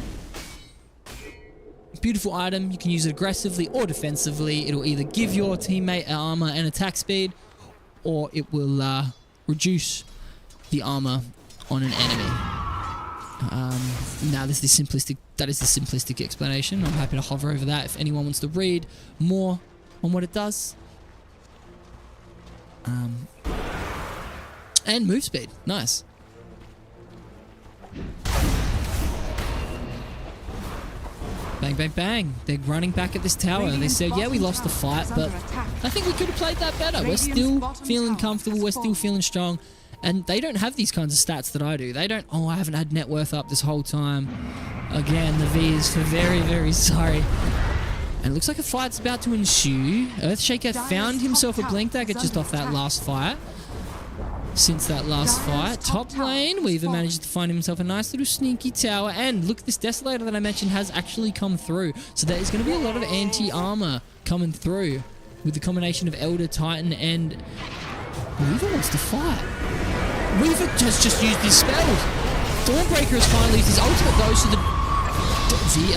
Beautiful item. You can use it aggressively or defensively. It'll either give your teammate armor and attack speed, or it will reduce the armor on an enemy. Now, that is the simplistic explanation. I'm happy to hover over that if anyone wants to read more on what it does. And move speed. Nice. Bang, bang, bang. They're running back at this tower. They said, yeah, we lost the fight, but I think we could have played that better. We're still feeling comfortable. We're still feeling strong. And they don't have these kinds of stats that I do. They don't, I haven't had net worth up this whole time. Again, the V is for very, very sorry. And it looks like a fight's about to ensue. Earthshaker found himself a Blink Dagger just off that last fight. Since that last fight, top lane, Weaver manages to find himself a nice little sneaky tower, and look, this Desolator that I mentioned has actually come through, so there is going to be a lot of anti-armor coming through with the combination of Elder Titan and Weaver wants to fight. Weaver has just used his spells. Dawnbreaker has finally used his ultimate though, so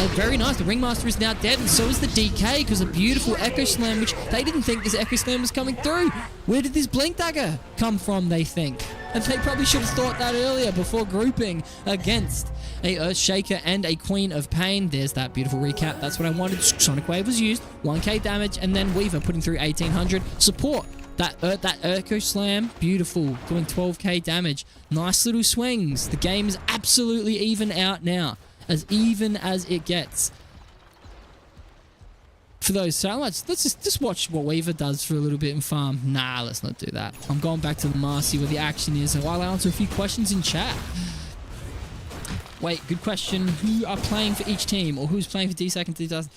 very nice. The Ringmaster is now dead, and so is the DK because a beautiful Echo Slam, which they didn't think this Echo Slam was coming through. Where did this Blink Dagger come from, they think? And they probably should have thought that earlier before grouping against a Earthshaker and a Queen of Pain. There's that beautiful recap. That's what I wanted. Sonic Wave was used, 1k damage, and then Weaver putting through 1800 support. That Echo Slam, beautiful, doing 12k damage. Nice little swings. The game is absolutely even out now, as even as it gets. For those let's just watch what Weaver does for a little bit and farm. Nah, let's not do that. I'm going back to the Marcy where the action is, and while I answer a few questions in chat. Wait, good question. Who are playing for each team, or who's playing for Dsack and 2000?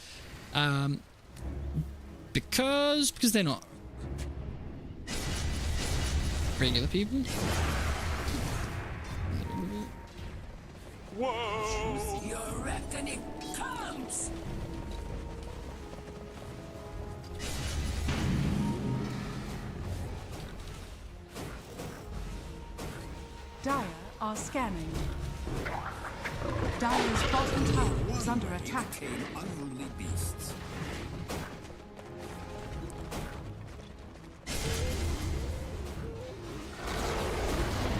Because they're not regular people. Whoa! Your reckoning comes! Dire are scanning. Dire's bottom tower is under attack. Unruly beasts.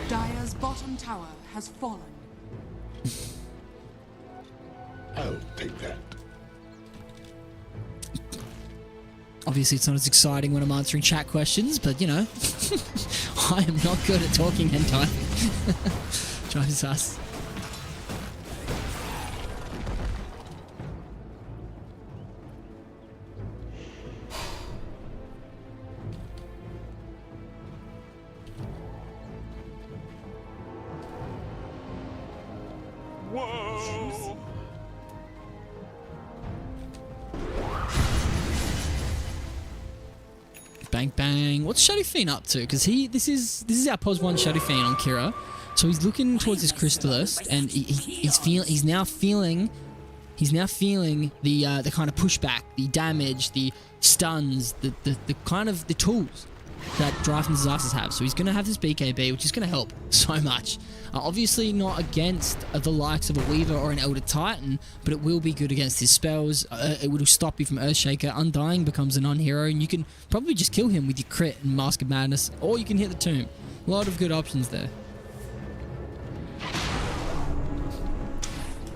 Dire's bottom tower has fallen. I'll take that. Obviously, it's not as exciting when I'm answering chat questions, but you know, I am not good at talking hentai. Drives us. Whoa! Bang bang. What's Shadow Fiend up to? Because this is our pos 1 Shadow Fiend on Kira. So he's looking towards his Crystalist, and he's now feeling the kind of pushback, the damage, the stuns, the kind of the tools that Drive and Disasters have. So he's going to have this BKB, which is going to help so much. Obviously not against the likes of a Weaver or an Elder Titan, but it will be good against his spells. It will stop you from Earthshaker. Undying becomes a non-hero, and you can probably just kill him with your crit and Mask of Madness, or you can hit the tomb. A lot of good options there.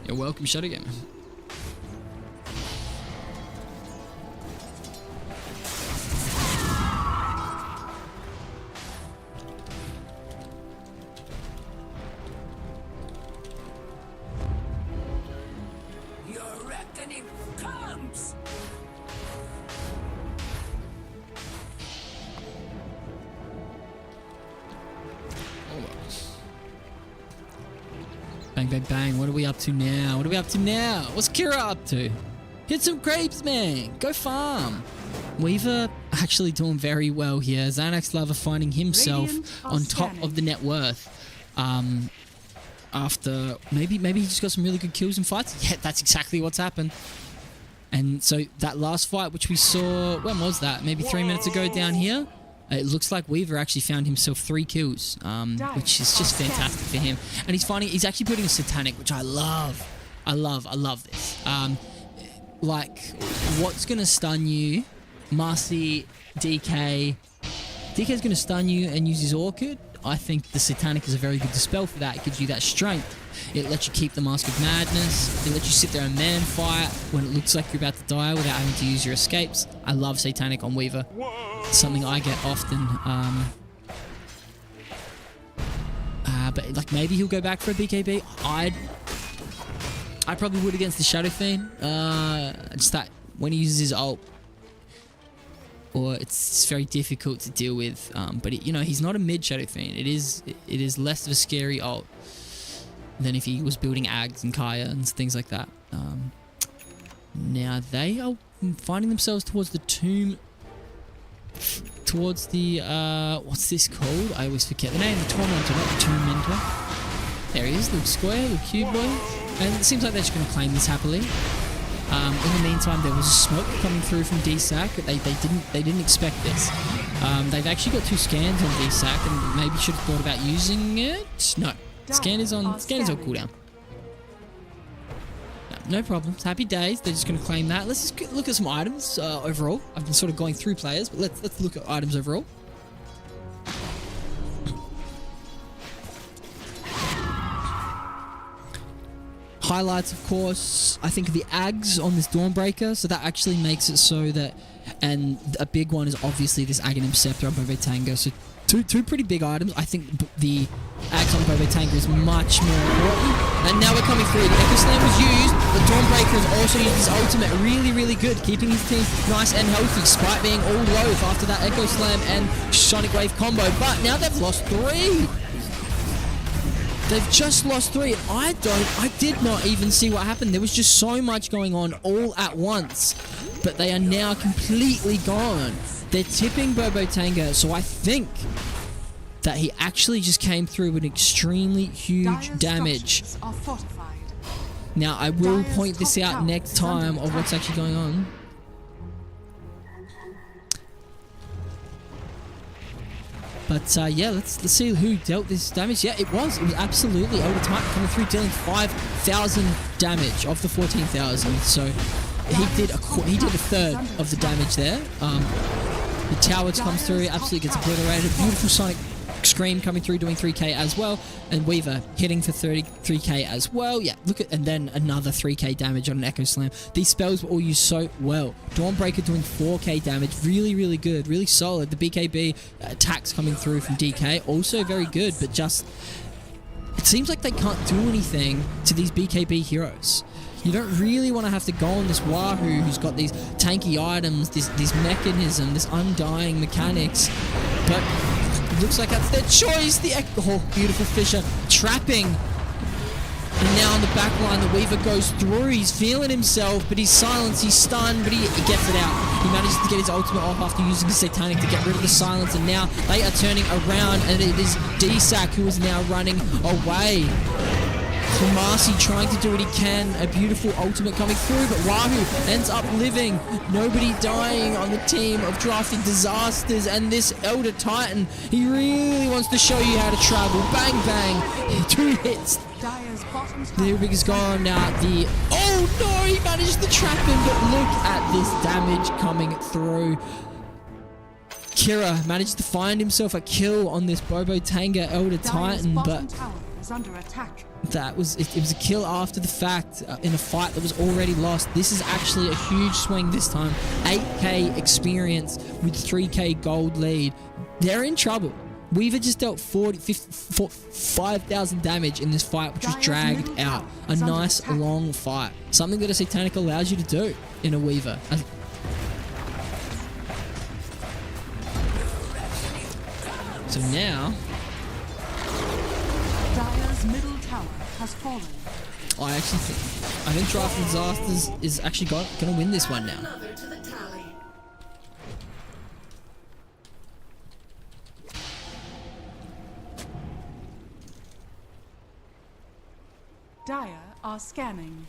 You're welcome, Shadow Gamer. Your reckoning comes! Bang, bang, bang. What are we up to now? What are we up to now? What's Kira up to? Hit some grapes, man. Go farm. Weaver actually doing very well here. Xanax Lover finding himself on top of the net worth. After maybe he just got some really good kills in fights. Yeah, that's exactly what's happened. And so that last fight, which we saw, when was that? Maybe 3 minutes ago down here. It looks like Weaver actually found himself 3 kills, which is just fantastic for him. And he's actually putting a Satanic, which I love. I love this. Like, what's going to stun you? Marcy, DK. DK's going to stun you and use his Orchid. I think the Satanic is a very good dispel for that. It gives you that strength. It lets you keep the Mask of Madness. It lets you sit there and man fight when it looks like you're about to die without having to use your escapes. I love Satanic on Weaver. It's something I get often. But like maybe he'll go back for a BKB. I probably would against the Shadow Fiend. Just that when he uses his ult, or it's very difficult to deal with. But he's not a mid Shadow Fiend. It is less of a scary ult than if he was building Ags and Kaya and things like that. Now they are finding themselves towards the tomb. Towards the what's this called? I always forget the name. The Tormentor, not the Tormentor. There he is, little square, little cube boy. And it seems like they're just going to claim this happily. In the meantime, there was a smoke coming through from Dsack. They didn't expect this. They've actually got 2 scans on Dsack, and maybe should have thought about using it. No, scan is on cooldown. No problems. Happy days. They're just going to claim that. Let's just look at some items overall. I've been sort of going through players, but let's look at items overall. Highlights, of course, I think the Ags on this Dawnbreaker, so that actually makes it so that, and a big one is obviously this Aghanim Scepter on Bovetanga, so two pretty big items. I think the Ags on Bovetanga is much more important. And now we're coming through. The Echo Slam was used, the Dawnbreaker has also used his ultimate, really good, keeping his team nice and healthy, despite being all low after that Echo Slam and Sonic Wave combo, but now they've lost 3! They've just lost 3. I did not even see what happened. There was just so much going on all at once. But they are now completely gone. They're tipping Bovetanga, so I think that he actually just came through with extremely huge damage. Now, I will point this out next time of what's actually going on. But yeah, let's see who dealt this damage. Yeah, it was absolutely Elder Titan coming through, dealing 5,000 damage of the 14,000. So he did a third of the damage there. The tower comes through, absolutely gets obliterated. Beautiful Sonic Scream coming through, doing 3k as well, and Weaver hitting for 33k as well. Yeah, look at, and then another 3k damage on an Echo Slam. These spells were all used so well. Dawnbreaker doing 4k damage, really good, really solid. The BKB attacks coming through from DK, also very good, but just it seems like they can't do anything to these BKB heroes. You don't really want to have to go on this Wahoo who's got these tanky items, this mechanism, this undying mechanics, but it looks like that's their choice. The beautiful Fisher trapping. And now on the back line, the Weaver goes through. He's feeling himself, but he's silenced, he's stunned, but he gets it out. He manages to get his ultimate off after using the Satanic to get rid of the silence, and now they are turning around, and it is Dsack who is now running away. Kamasi trying to do what he can. A beautiful ultimate coming through, but Wahoo ends up living. Nobody dying on the team of Drafting Disasters, and this Elder Titan, he really wants to show you how to travel. Bang, bang. 2 hits. The big is gone now. Oh no, he managed to trap him, but look at this damage coming through. Kira managed to find himself a kill on this Bovetanga Elder Titan, but under attack. It was a kill after the fact in a fight that was already lost. This is actually a huge swing this time. 8k experience with 3k gold lead. They're in trouble. Weaver just dealt 5,000 damage in this fight, which was dragged out. A nice long fight. Something that a Satanic allows you to do in a Weaver. So now Dire's middle tower has fallen. I think Drafting Disasters is actually going to win this one now. Dire are scanning.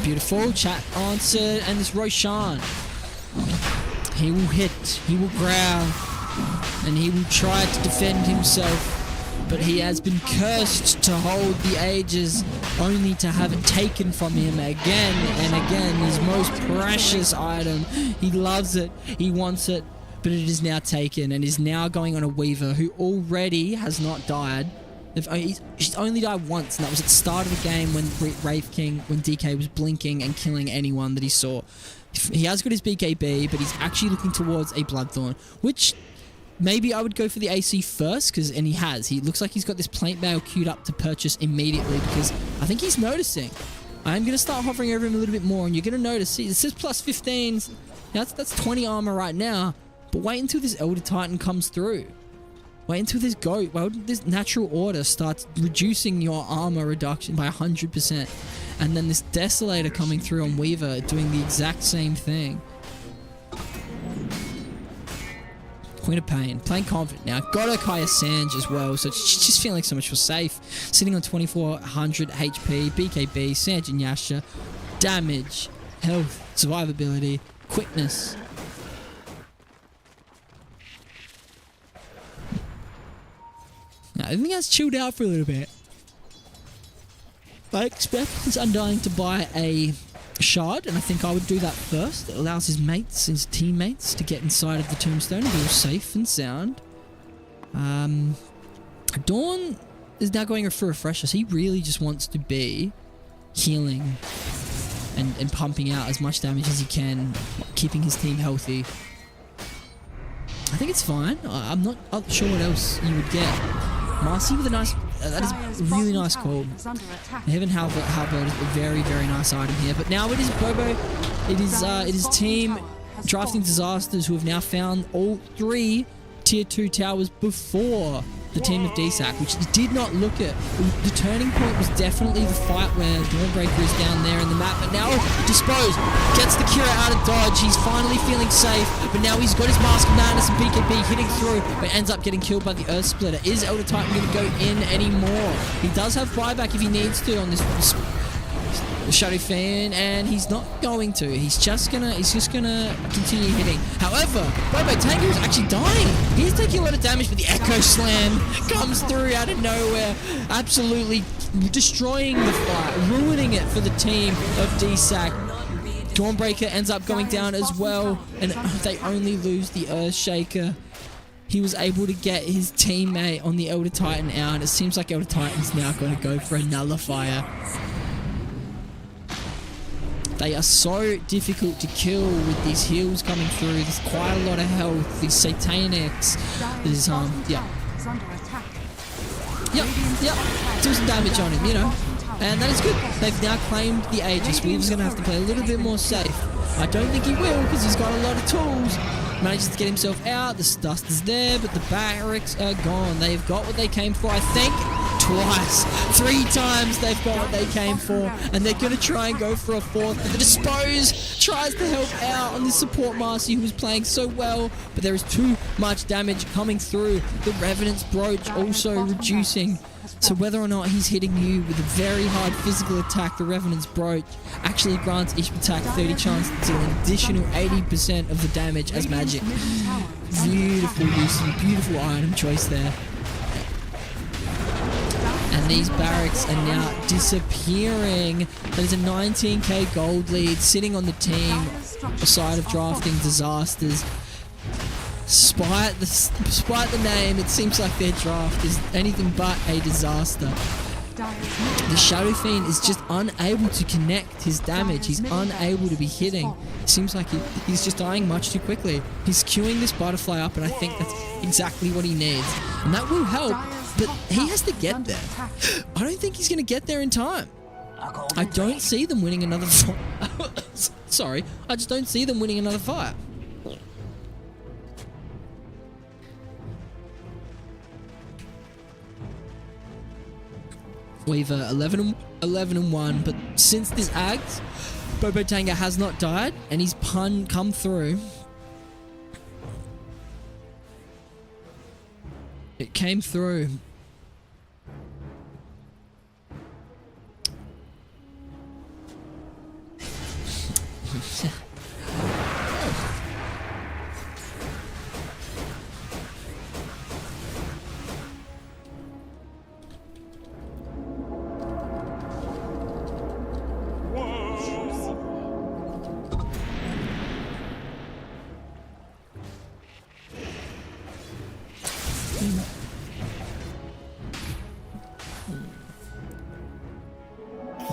Beautiful, chat answered, and this Roshan, he will hit, he will growl, and he will try to defend himself, but he has been cursed to hold the Aegis, only to have it taken from him again and again, his most precious item. He loves it, he wants it, but it is now taken, and is now going on a Weaver who already has not died. She's only died once, and that was at the start of the game when Wraith King, when DK was blinking and killing anyone that he saw. He has got his BKB, but he's actually looking towards a Bloodthorn, which maybe I would go for the AC first, and he has. He looks like he's got this Plaint Mail queued up to purchase immediately, because I think he's noticing. I'm going to start hovering over him a little bit more, and you're going to notice, see, this is plus 15s. That's 20 armor right now, but wait until this Elder Titan comes through. Wait until this natural order starts reducing your armor reduction by 100%. And then this Desolator coming through on Weaver doing the exact same thing. Queen of Pain, playing confident now. Got a Kaya Sanj as well, so she's just feeling so much more safe. Sitting on 2400 HP, BKB, Sanj and Yasha. Damage, health, survivability, quickness. I think that's chilled out for a little bit. I expect his Undying to buy a shard, and I think I would do that first. It allows his mates, his teammates, to get inside of the tombstone and be all safe and sound. Dawn is now going for refreshers. He really just wants to be healing and pumping out as much damage as he can, keeping his team healthy. I think it's fine. I'm not sure what else you would get. Marcy with a nice... that is a really nice call. Heaven Halberd is a very, very nice item here. But now it is Bobo. It is team Drafting Disasters who have now found all 3 tier 2 towers before the team of Dsack, which did not look at. The turning point was definitely the fight where Dawnbreaker is down there in the map, but now Dispose gets the Kira out of dodge. He's finally feeling safe, but now he's got his Mask of Madness and BKB hitting through, but ends up getting killed by the Earth Splitter. Is Elder Titan going to go in anymore? He does have buyback if he needs to on this Shadow Fan, and he's not going to. He's just gonna continue hitting. However, Bobo Tango is actually dying. He's taking a lot of damage, but the Echo Slam comes through out of nowhere, absolutely destroying the fight, ruining it for the team of Dsack. Dawnbreaker ends up going down as well, and they only lose the Earthshaker. He was able to get his teammate on the Elder Titan out, and it seems like Elder Titan's now going to go for a Nullifier. They are so difficult to kill with these heals coming through. There's quite a lot of health. These Satanics. There's do some damage on him, you know. And that is good. They've now claimed the Aegis. Weaver's going to have to play a little bit more safe. I don't think he will because he's got a lot of tools. Manages to get himself out. The dust is there, but the barracks are gone. They've got what they came for, I think. Twice, 3 times they've got what they came for, and they're going to try and go for a 4th. But the Dispose tries to help out on this support Marcy who was playing so well, but there is too much damage coming through. The Revenant's Brooch also reducing. So whether or not he's hitting you with a very hard physical attack, the Revenant's Brooch actually grants each attack 30 chance to deal an additional 80% of the damage as magic. Beautiful usage, beautiful item choice there. And these barracks are now disappearing. That is a 19k gold lead sitting on the team side of Drafting Disasters. Despite the name, it seems like their draft is anything but a disaster. The Shadow Fiend is just unable to connect his damage. He's unable to be hitting. It seems like he's just dying much too quickly. He's queuing this butterfly up, and I think that's exactly what he needs. And that will help, but he has to get there. I don't think he's going to get there in time. I don't see them winning another fight. Sorry, I just don't see them winning another fight. Weaver 11 and 1, but since this act, Bobo Tanga has not died, and his pun come through. It came through.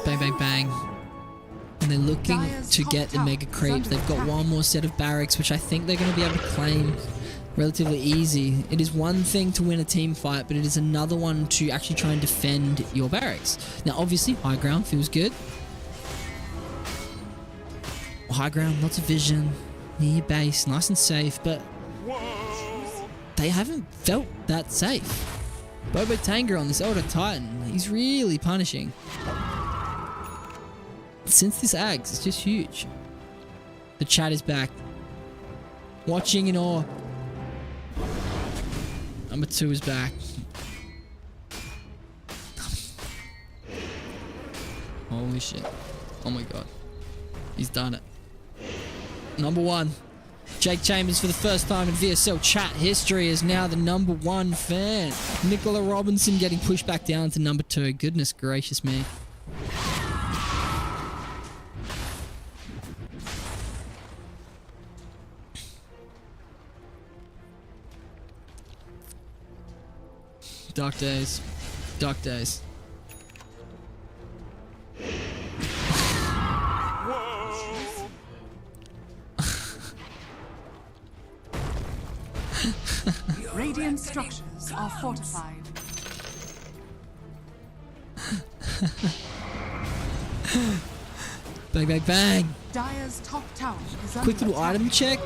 Bang, bang, bang. And they're looking to get the mega creeps. They've got one more set of barracks, which I think they're going to be able to claim relatively easy. It is one thing to win a team fight, but it is another one to actually try and defend your barracks. Now, obviously, high ground feels good. High ground, lots of vision, near your base, nice and safe, but they haven't felt that safe. Bobo Tanga on this Elder Titan, he's really punishing. Since this Ags, it's just huge. The chat is back. Watching in awe. Number 2 is back. Holy shit. Oh my god. He's done it. Number 1. Jake Chambers, for the first time in VSL chat history, is now the #1 fan. Nicola Robinson getting pushed back down to #2. Goodness gracious me. Dark days. Dark days. Radiant structures are fortified. Bang, bang, bang. Dire's top tower is under Quick little attack. item check.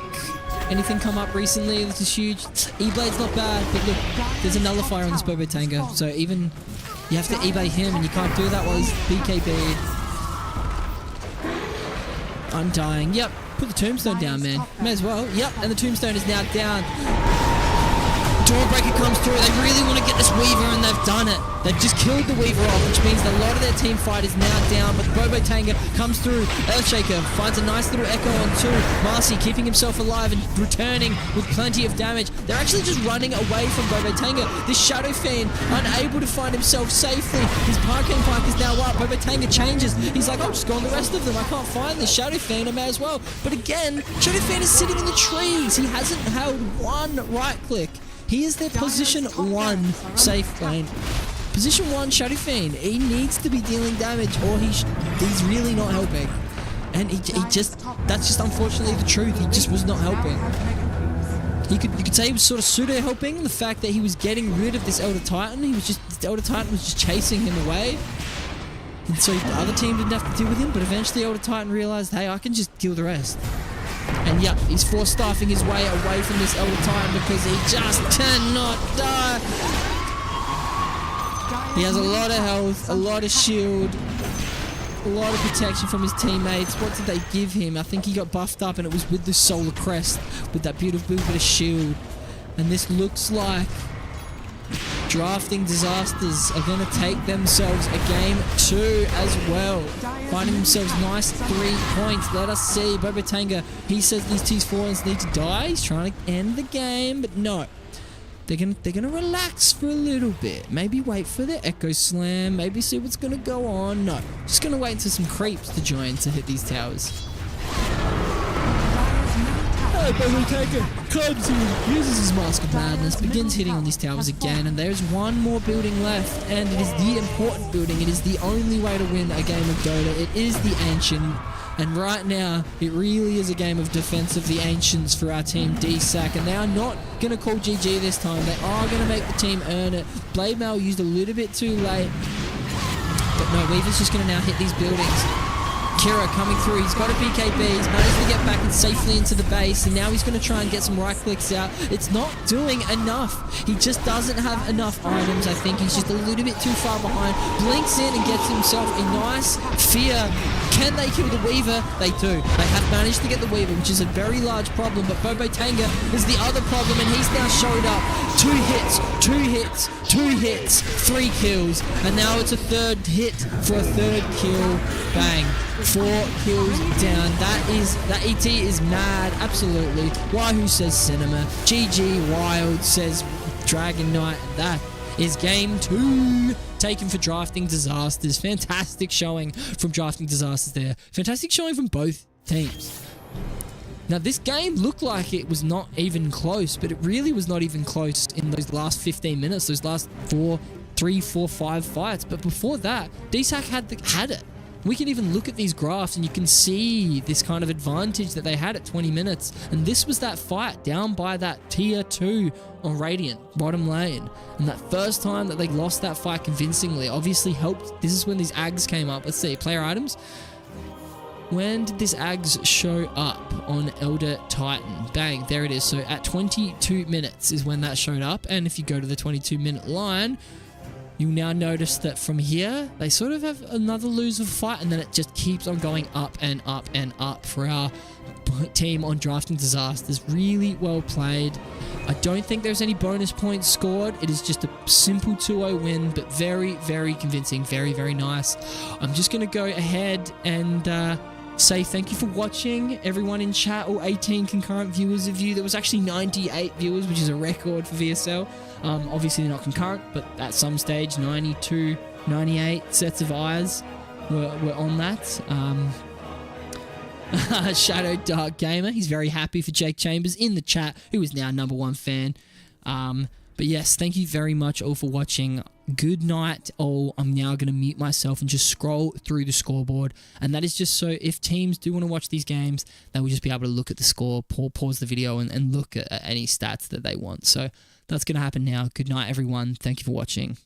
Anything come up recently? This is huge. E-Blade's not bad, but look, there's a nullifier on this Bobo Tango. So even you have to E-Blade him, and you can't do that while he's BKB'd. I'm dying. Yep. Put the tombstone down, man. May as well. Yep. And the tombstone is now down. Dawnbreaker comes through. They really want to get this Weaver, and they've done it. They've just killed the Weaver off, which means that a lot of their team fight is now down. But Bobo Tanga comes through. Earthshaker finds a nice little echo on 2. Marcy keeping himself alive and returning with plenty of damage. They're actually just running away from Bobo Tanga. This Shadow Fiend, unable to find himself safely. His Parking Park is now up. Bobo Tanga changes. He's like, I'll just go on the rest of them. I can't find this Shadow Fiend. I may as well. But again, Shadow Fiend is sitting in the trees. He hasn't held one right click. He is their position 1 safe lane. Position 1 Shadow Fiend. He needs to be dealing damage, or he's really not helping. And he just, that's just unfortunately the truth. He just was not helping. You could say he was sort of pseudo helping. The fact that he was getting rid of this Elder Titan. The Elder Titan was just chasing him away. And so the other team didn't have to deal with him. But eventually Elder Titan realized, hey, I can just kill the rest. And yep, he's force staffing his way away from this Elder Titan because he just cannot die. He has a lot of health, a lot of shield, a lot of protection from his teammates. What did they give him? I think he got buffed up, and it was with the Solar Crest, with that beautiful bit of shield. And this looks like Drafting Disasters are going to take themselves a game 2 as well. Finding themselves nice 3 points. Let us see. Bobo Tanga, he says these T4s need to die. He's trying to end the game, but no. They're gonna relax for a little bit. Maybe wait for the Echo Slam. Maybe see what's gonna go on. No. Just gonna wait until some creeps to join to hit these towers. Bobo Tanga comes in, uses his Mask of Madness, begins hitting on these towers again, and there's one more building left, and it is the important building. It is the only way to win a game of Dota. It is the Ancient, and right now, it really is a game of defense of the Ancients for our team Dsack, and they are not going to call GG this time. They are going to make the team earn it. Blade Mail used a little bit too late, but no, Weaver's just going to now hit these buildings. Kira coming through, he's got a BKB, he's managed to get back and safely into the base, and now he's going to try and get some right clicks out. It's not doing enough. He just doesn't have enough items. I think he's just a little bit too far behind. Blinks in and gets himself a nice fear. Can they kill the Weaver? They do. They have managed to get the Weaver, which is a very large problem, but Bobo Tanga is the other problem, and he's now showed up. 2 hits, 2 hits, 2 hits, 3 kills, and now it's a 3rd hit for a 3rd kill. Bang. 4 kills down. That ET is mad. Absolutely. Wahoo says Cinema. GG Wild says Dragon Knight. That is game 2. Taken for Drafting Disasters. Fantastic showing from Drafting Disasters there. Fantastic showing from both teams. Now, this game looked like it was not even close, but it really was not even close in those last 15 minutes, those last 3, 4, 5 fights. But before that, Dsack had it. We can even look at these graphs and you can see this kind of advantage that they had at 20 minutes. And this was that fight down by that tier 2 on Radiant, bottom lane. And that first time that they lost that fight convincingly obviously helped. This is when these Ags came up. Let's see, player items. When did this Ags show up on Elder Titan? Bang, there it is. So at 22 minutes is when that showed up. And if you go to the 22-minute line, you'll now notice that from here, they sort of have another loser fight, and then it just keeps on going up and up and up for our team on Drafting Disasters. Really well played. I don't think there's any bonus points scored. It is just a simple 2-0 win, but very, very convincing. Very, very nice. I'm just going to go ahead and say thank you for watching. Everyone in chat, all 18 concurrent viewers of you. There was actually 98 viewers, which is a record for VSL. Obviously, they're not concurrent, but at some stage, 92, 98 sets of eyes were on that. Shadow Dark Gamer, he's very happy for Jake Chambers in the chat, who is now #1 fan. But yes, thank you very much all for watching. Good night all. I'm now going to mute myself and just scroll through the scoreboard. And that is just so if teams do want to watch these games, they will just be able to look at the score, pause the video and look at any stats that they want. So that's going to happen now. Good night, everyone. Thank you for watching.